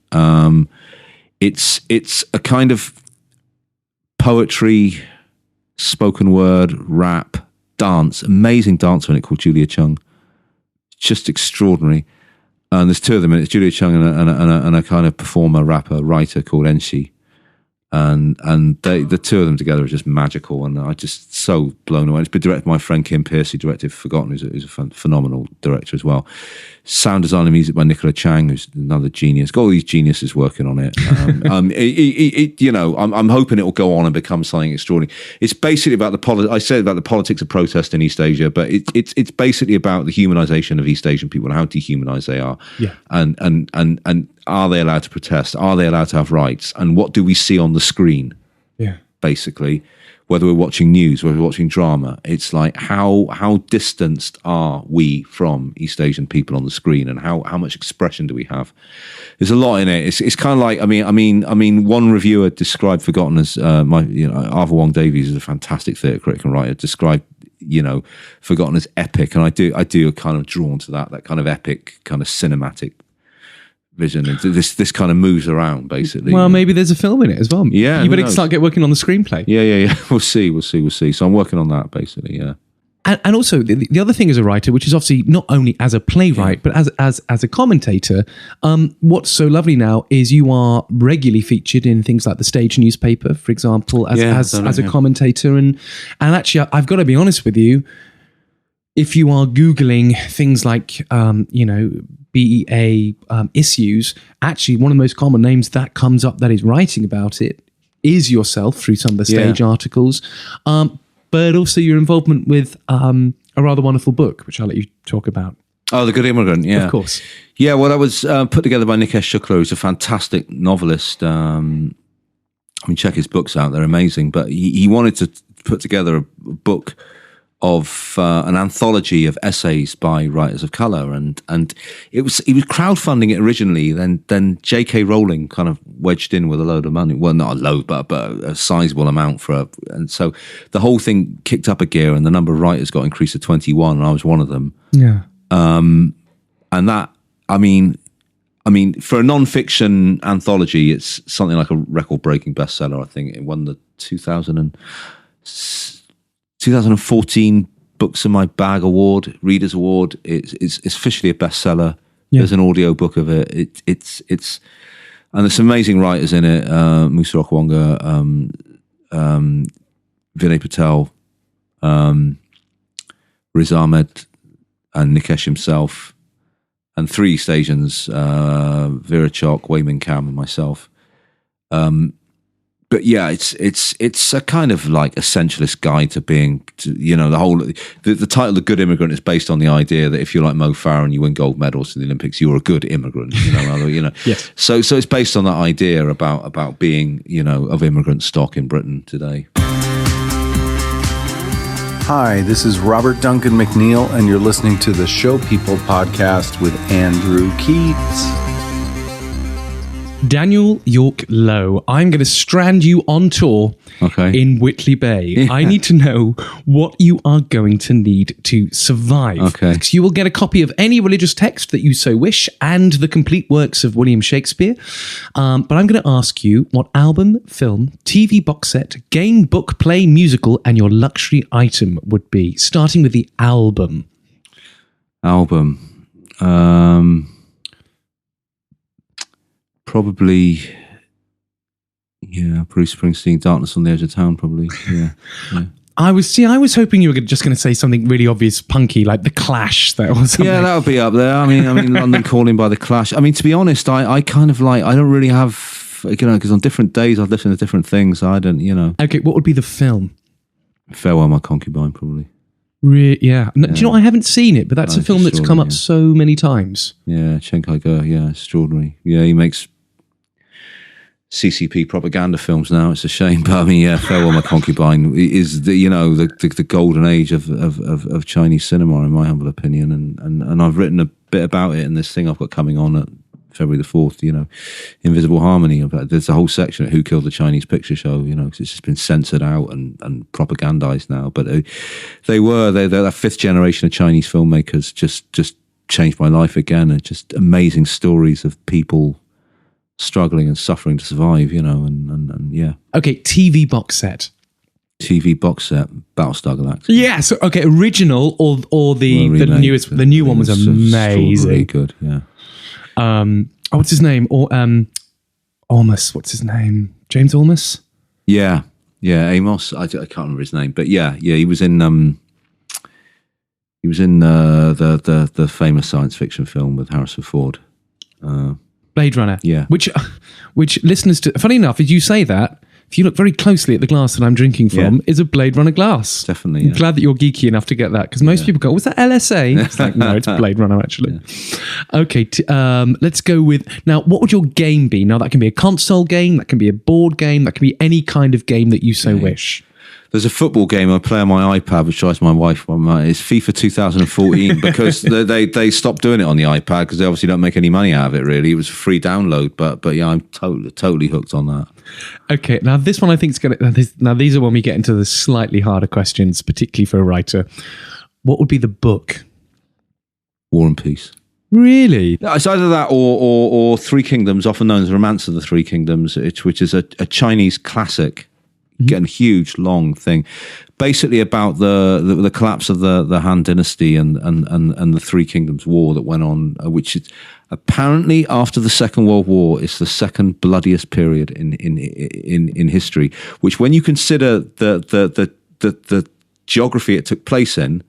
It's a kind of poetry, spoken word, rap, dance, amazing dancer in it called Julia Chung. Just extraordinary. And there's two of them in it. It's Julia Chung and a kind of performer, rapper, writer called Enshi. And the two of them together are just magical, and I just so blown away. It's been directed by my friend Kim Pierce, who directed Forgotten, who's a phenomenal director as well. Sound design and music by Nicola Chang, who's another genius. Got all these geniuses working on it. I'm hoping it will go on and become something extraordinary. It's basically about I said about the politics of protest in East Asia, but it's basically about the humanization of East Asian people and how dehumanized they are. Yeah. And are they allowed to protest? Are they allowed to have rights? And what do we see on the screen? Yeah. Basically, whether we're watching news, whether we're watching drama, it's like how distanced are we from East Asian people on the screen, and how much expression do we have? There's a lot in it. It's kind of like I mean, one reviewer described Forgotten as Arthur Wong Davies is a fantastic theatre critic and writer. Described Forgotten as epic, and I do kind of drawn to that kind of epic, kind of cinematic vision. And this kind of moves around basically. Well, maybe there's a film in it as well. Yeah, you better start working on the screenplay. Yeah. We'll see. So I'm working on that basically. Yeah. And also the other thing as a writer, which is obviously not only as a playwright but as a commentator. What's so lovely now is you are regularly featured in things like the Stage newspaper, for example, as a commentator. And actually, I've got to be honest with you. If you are Googling things like BEA issues, actually one of the most common names that comes up that is writing about it is yourself through some of the Stage articles. But also your involvement with a rather wonderful book, which I'll let you talk about. Oh, The Good Immigrant, yeah. Of course. Yeah, well, that was put together by Nikesh Shukla, who's a fantastic novelist. Check his books out, they're amazing. But he wanted to put together a book of an anthology of essays by writers of colour, and he was crowdfunding it originally. Then J.K. Rowling kind of wedged in with a load of money. Well, not a load, but a sizable amount and so the whole thing kicked up a gear, and the number of writers got increased to 21, and I was one of them. Yeah. And that, for a non-fiction anthology, it's something like a record-breaking bestseller. I think it won the 2014 Books in My Bag Award, Readers Award. It's officially a bestseller. Yeah. There's an audio book of it. It's and there's some amazing writers in it. Musa Okwonga, Vinay Patel, Riz Ahmed, and Nikesh himself, and three East Asians, Vera Chok, Wei Min Kam, and myself. But yeah, it's a kind of like essentialist guide to being, the title "The Good Immigrant" is based on the idea that if you're like Mo Farah and you win gold medals in the Olympics, you're a good immigrant. Yes. So it's based on that idea about being of immigrant stock in Britain today. Hi, this is Robert Duncan McNeil, and you're listening to the Show People podcast with Andrew Keats. Daniel York Loh, I'm going to strand you on tour in Whitley Bay. Yeah. I need to know what you are going to need to survive. Okay. Because you will get a copy of any religious text that you so wish and the complete works of William Shakespeare. But I'm going to ask you what album, film, TV box set, game, book, play, musical, and your luxury item would be. Starting with the album. Probably, Bruce Springsteen, Darkness on the Edge of Town, probably, yeah. I was hoping you were just going to say something really obvious, punky, like The Clash, or something. Yeah, that would be up there. I mean, London Calling by The Clash. I mean, to be honest, I kind of like, I don't really have, because on different days I've listened to different things, so I don't, Okay, what would be the film? Farewell, My Concubine, probably. Yeah. Do you know, I haven't seen it, but that's a film that's come up so many times. Yeah, Chen Kai-ge, extraordinary. Yeah, he makes CCP propaganda films now. It's a shame, but I mean, yeah, Farewell My Concubine is the golden age of Chinese cinema, in my humble opinion. And I've written a bit about it in this thing I've got coming on at February the 4th, Invisible Harmony. There's a whole section of Who Killed the Chinese Picture Show, 'cause it's just been censored out and propagandized now. But they're that fifth generation of Chinese filmmakers just changed my life again. And just amazing stories of people struggling and suffering to survive, and yeah. Okay, TV box set. TV box set, Battlestar Galactica. Yeah, so okay, original or the newest. The new one was amazing. Really good, yeah. What's his name? Or Olmos. What's his name? James Olmos. Yeah, Amos. I can't remember his name, but yeah. He was in the famous science fiction film with Harrison Ford. Blade Runner. Yeah. Which listeners to, funny enough, as you say that, if you look very closely at the glass that I'm drinking from, is a Blade Runner glass. Definitely. I'm glad that you're geeky enough to get that, because most people go, was that LSA? It's like, no, it's Blade Runner, actually. Yeah. Okay, let's go with, now, what would your game be? Now, that can be a console game, that can be a board game, that can be any kind of game that you so wish. There's a football game I play on my iPad, which drives my wife. It's FIFA 2014 because they stopped doing it on the iPad because they obviously don't make any money out of it. Really, it was a free download. But yeah, I'm totally hooked on that. Okay, now this one I think is going to. Now these are when we get into the slightly harder questions, particularly for a writer. What would be the book? War and Peace. Really? It's either that or Three Kingdoms, often known as Romance of the Three Kingdoms, which is a Chinese classic. Getting a huge, long thing, basically about the collapse of the Han Dynasty and the Three Kingdoms War that went on, which is apparently after the Second World War is the second bloodiest period in history. Which, when you consider the geography it took place in,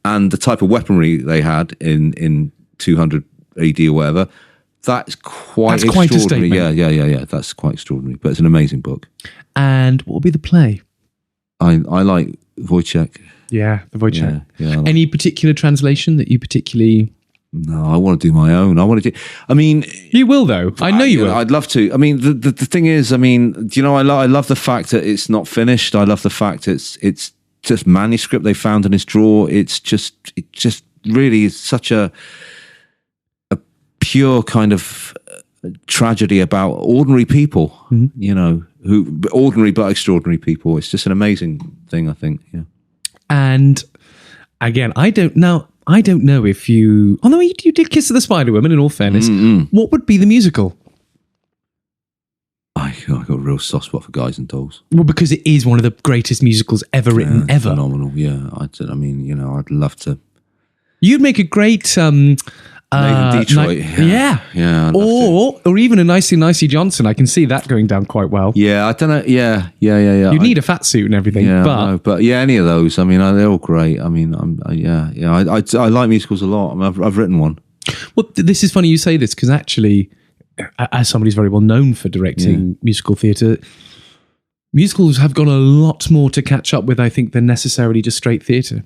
and the type of weaponry they had in 200 AD or whatever. That's quite extraordinary. Yeah. That's quite extraordinary. But it's an amazing book. And what will be the play? I like Wojciech. Yeah, the Wojciech. Yeah, any particular translation that you particularly... No, I want to do my own. You will, though. I know you will. I'd love to. I mean, the thing is, I love the fact that it's not finished. I love the fact it's just manuscript they found in his drawer. It just really is such a pure kind of tragedy about ordinary people, who ordinary but extraordinary people. It's just an amazing thing, I think. Yeah. And again, I don't know if you. Oh no, you did Kiss of the Spider Woman. In all fairness, what would be the musical? I got a real soft spot for Guys and Dolls. Well, because it is one of the greatest musicals ever written, ever. Phenomenal. Yeah, I'd love to. You'd make a great. Detroit. Yeah. Or even a Nicey Johnson. I can see that going down quite well. Yeah, I don't know. Yeah. You'd need a fat suit and everything. Yeah, but yeah, any of those. I mean, they're all great. I mean, I like musicals a lot. I mean, I've written one. Well, this is funny you say this, because actually, as somebody who's very well known for directing musical theatre, musicals have got a lot more to catch up with, I think, than necessarily just straight theatre.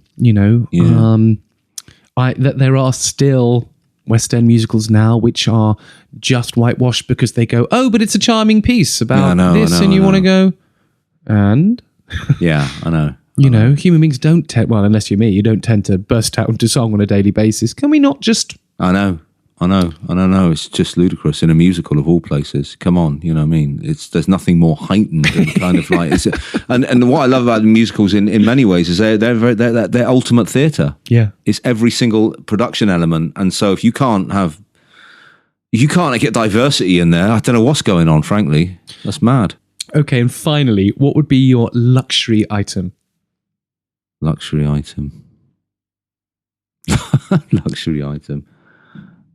That there are still West End musicals now which are just whitewashed because they go, oh, but it's a charming piece about and you want to go, and yeah, I know. Human beings don't unless you're me, you don't tend to burst out into song on a daily basis. Can we not just? I know. It's just ludicrous in a musical of all places. Come on, you know what I mean? There's nothing more heightened and kind of like. And what I love about musicals in many ways is they're ultimate theatre. Yeah, it's every single production element, and so if you can't get diversity in there, I don't know what's going on. Frankly, that's mad. Okay, and finally, what would be your luxury item? Luxury item.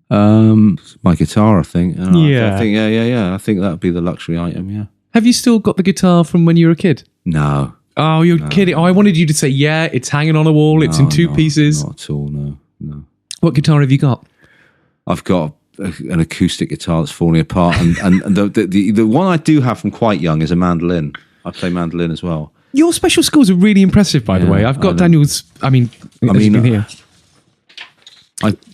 My guitar, I think. Yeah. I think that would be the luxury item, yeah. Have you still got the guitar from when you were a kid? No. Oh, you're kidding. Oh, I wanted you to say, yeah, it's hanging on a wall, it's in two pieces. Not at all, no. What guitar have you got? I've got an acoustic guitar that's falling apart, and the one I do have from quite young is a mandolin. I play mandolin as well. Your special skills are really impressive, by the way. I've got Daniel's, as you can hear.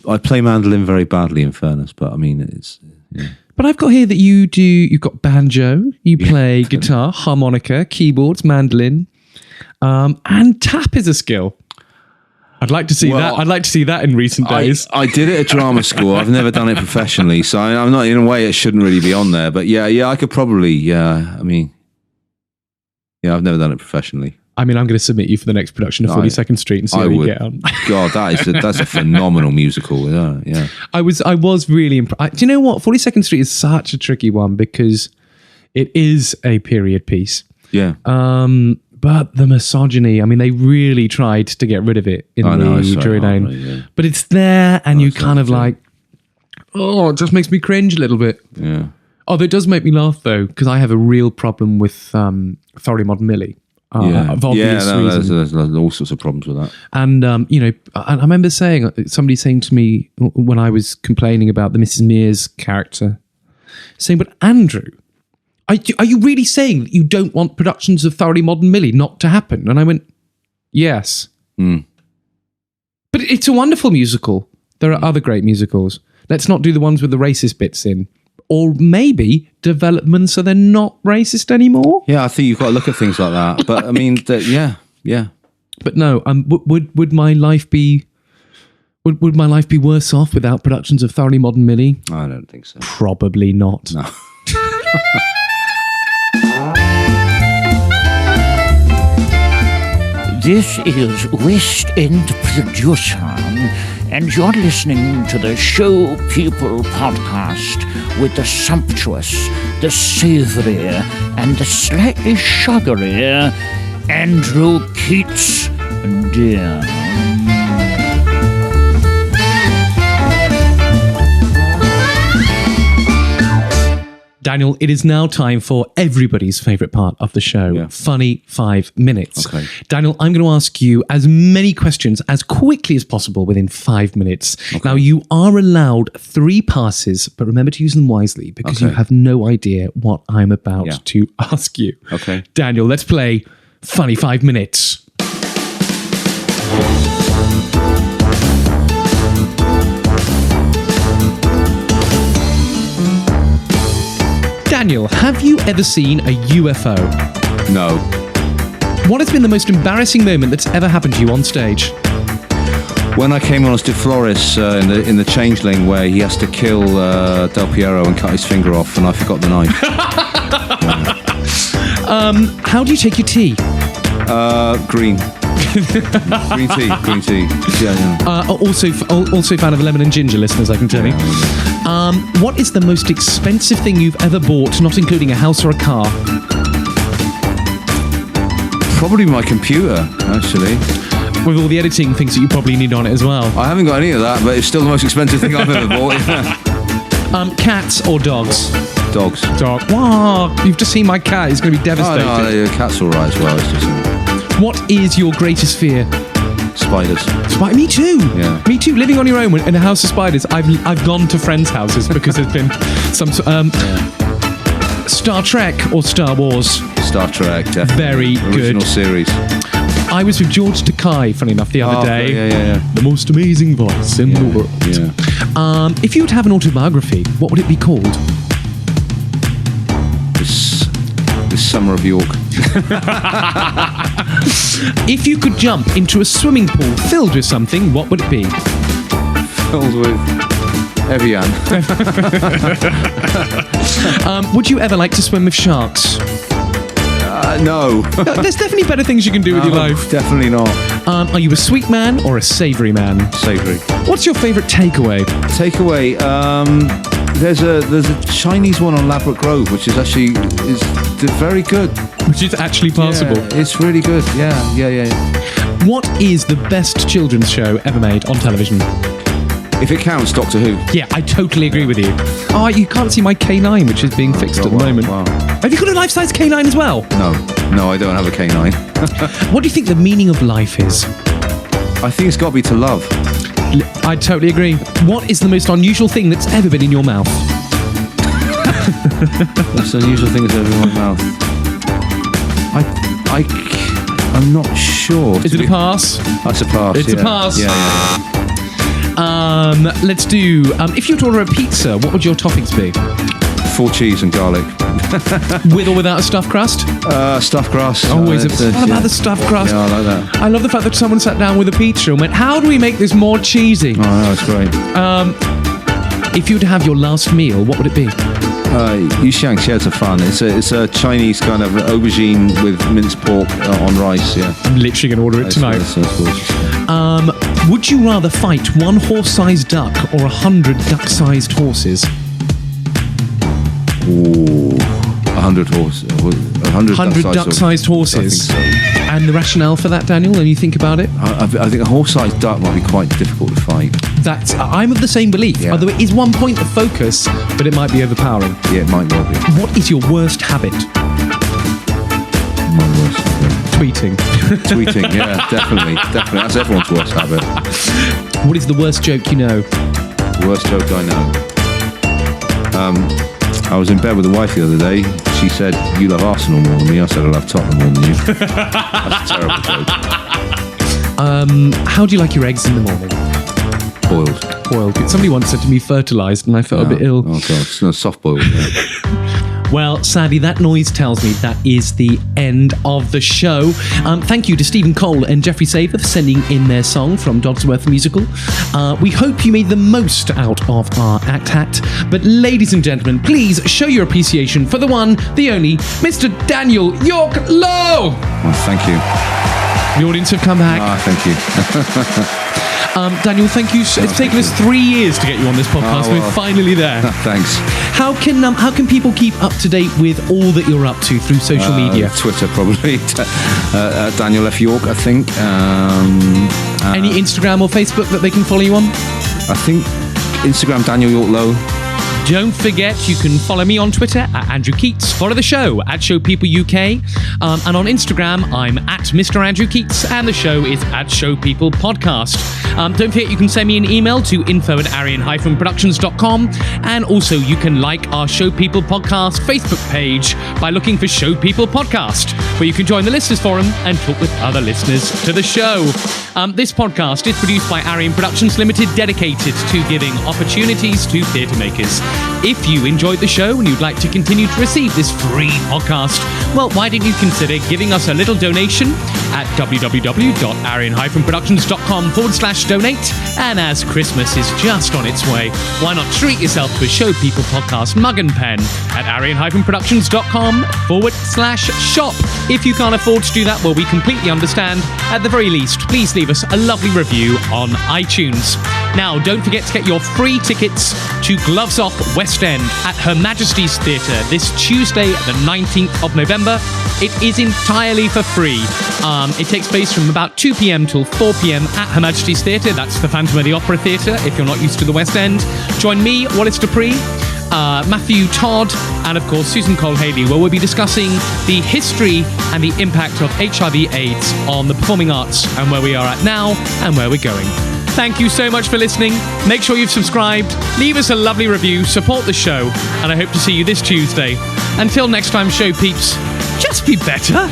I play mandolin very badly, in fairness, but I mean, it's... Yeah. But I've got here that you've got banjo, you play guitar, harmonica, keyboards, mandolin, and tap is a skill. I'd like to see that. I'd like to see that in recent days. I did it at drama school. I've never done it professionally, so I'm not, in a way, it shouldn't really be on there. But yeah, I could probably, I've never done it professionally. I mean, I'm going to submit you for the next production of 42nd Street and see how you get on. God, that's a phenomenal musical. Yeah. I was really impressed. Do you know what? 42nd Street is such a tricky one because it is a period piece. Yeah. But the misogyny, I mean, they really tried to get rid of it in the Drury Lane. Yeah. But it's there and you kind of like, it just makes me cringe a little bit. Yeah. Although it does make me laugh though, because I have a real problem with Thoroughly Modern Millie. Of obvious reasons. There's all sorts of problems with that. And, I remember somebody saying to me when I was complaining about the Mrs. Mears character, saying, but Andrew, are you really saying that you don't want productions of Thoroughly Modern Millie not to happen? And I went, yes. Mm. But it's a wonderful musical. There are other great musicals. Let's not do the ones with the racist bits in. Or maybe develop them so they're not racist anymore. Yeah, I think you've got to look at things like that. But I mean, yeah. But no, would my life be worse off without productions of Thoroughly Modern Millie? I don't think so. Probably not. No. This is West End producer, and you're listening to the Show People podcast with the sumptuous, the savoury, and the slightly sugary Andrew Keats. Dear. Daniel, it is now time for everybody's favourite part of the show, Funny 5 Minutes. Okay. Daniel, I'm going to ask you as many questions as quickly as possible within 5 minutes. Okay. Now, you are allowed 3 passes, but remember to use them wisely because you have no idea what I'm about to ask you. Okay. Daniel, let's play Funny 5 Minutes. Daniel, have you ever seen a UFO? No. What has been the most embarrassing moment that's ever happened to you on stage? When I came on as De Floris in the Changeling, where he has to kill Del Piero and cut his finger off, and I forgot the knife. How do you take your tea? Green. Green tea. Yeah. Also fan of lemon and ginger, listeners, I can tell you. What is the most expensive thing you've ever bought, not including a house or a car? Probably my computer, actually. With all the editing things that you probably need on it as well. I haven't got any of that, but it's still the most expensive thing I've ever bought. Cats or dogs? Dogs. Dog. Wow, you've just seen my cat. He's going to be devastated. Oh, no, cat's all right as well. It's just... What is your greatest fear? Spiders. Me too. Yeah. Me too. Living on your own in a house of spiders. I've gone to friends' houses because there's been some. Star Trek or Star Wars? Star Trek, definitely. Very good. Original series. I was with George Takei, funny enough, the other day. Yeah. The most amazing voice in the world. Yeah. If you would have an autobiography, what would it be called? This Summer of York. If you could jump into a swimming pool filled with something, what would it be? Filled with Evian. Would you ever like to swim with sharks? No. There's definitely better things you can do with your life. Definitely not. Are you a sweet man or a savoury man? Savoury. What's your favourite takeaway? There's a Chinese one on Ladbroke Grove, which is actually very good. Which is actually passable. Yeah, it's really good. Yeah. What is the best children's show ever made on television? If it counts, Doctor Who. Yeah, I totally agree with you. Oh, you can't see my K9, which is being fixed at the moment. Wow. Have you got a life-size K9 as well? No, I don't have a K9. What do you think the meaning of life is? I think it's got to be to love. I totally agree. What is the most unusual thing that's ever been in your mouth? Most unusual thing that's ever been in my mouth. I'm not sure. Is it a pass? That's a pass. It's a pass. Yeah. Let's do. If you were to order a pizza, what would your toppings be? full cheese and garlic. With or without a stuffed crust? Stuffed crust. Always what about the stuffed crust? Yeah, I like that. I love the fact that someone sat down with a pizza and went, how do we make this more cheesy? Oh, that's great. If you'd have your last meal, what would it be? Yuxiang Xiao Fan. It's a Chinese kind of aubergine with minced pork on rice, yeah. I'm literally going to order it tonight. That's gorgeous. Would you rather fight one horse-sized duck or 100 duck-sized horses? Ooh, 100 horses. 100 duck-sized horses. I think so. And the rationale for that, Daniel, when you think about it? I think a horse-sized duck might be quite difficult to fight. I'm of the same belief. Although it is one point of focus, but it might be overpowering. Yeah, it might well be. What is your worst habit? My worst habit. Tweeting. Tweeting, yeah, definitely. That's everyone's worst habit. What is the worst joke you know? Worst joke I know. I was in bed with the wife the other day. She said, "You love Arsenal more than me." I said, "I love Tottenham more than you." That's a terrible joke. How do you like your eggs in the morning? Boiled. Somebody once said to me fertilised, and I felt a bit ill. Oh, God. It's no soft boiled. Yeah. Well, sadly, that noise tells me that is the end of the show. Thank you to Stephen Cole and Jeffrey Saver for sending in their song from Dodsworth Musical. We hope you made the most out of our Act Hat. But ladies and gentlemen, please show your appreciation for the one, the only, Mr. Daniel York Loh. Well, thank you. The audience have come back. Thank you. Daniel, thank you. It's taken us 3 years to get you on this podcast. We're finally there. Thanks. How can people keep up to date with all that you're up to through social media? Twitter, probably. Daniel F. York, I think. Any Instagram or Facebook that they can follow you on? I think Instagram, Daniel York Loh. Don't forget, you can follow me on Twitter at Andrew Keats. Follow the show at Show People UK. And on Instagram, I'm at Mr. Andrew Keats, and the show is at Show People Podcast. Don't forget, you can send me an email to info@arian-productions.com. And also, you can like our Show People Podcast Facebook page by looking for Show People Podcast, where you can join the listeners forum and talk with other listeners to the show. This podcast is produced by Arian Productions Limited, dedicated to giving opportunities to theatre makers. If you enjoyed the show and you'd like to continue to receive this free podcast, well, why don't you consider giving us a little donation at www.arian-productions.com/donate. And as Christmas is just on its way, why not treat yourself to a Show People Podcast mug and pen at arian-productions.com/shop. If you can't afford to do that, well, we completely understand. At the very least, please leave us a lovely review on iTunes. Now, don't forget to get your free tickets to Gloves Off West End at Her Majesty's Theatre this Tuesday, the 19th of November. It is entirely for free. It takes place from about 2 p.m. till 4 p.m. at Her Majesty's Theatre. That's the Phantom of the Opera Theatre, if you're not used to the West End. Join me, Wallace Dupree, Matthew Todd, and of course Susan Cole-Haley, where we'll be discussing the history and the impact of HIV/AIDS on the performing arts and where we are at now and where we're going. Thank you so much for listening. Make sure you've subscribed, leave us a lovely review, support the show, and I hope to see you this Tuesday. Until next time, show peeps, just be better.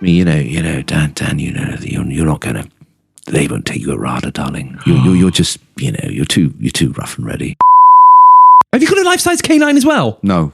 You know, Dan, you're not gonna. They won't take you a RADA, darling. You're just, you're too rough and ready. Have you got a life-size canine as well? No.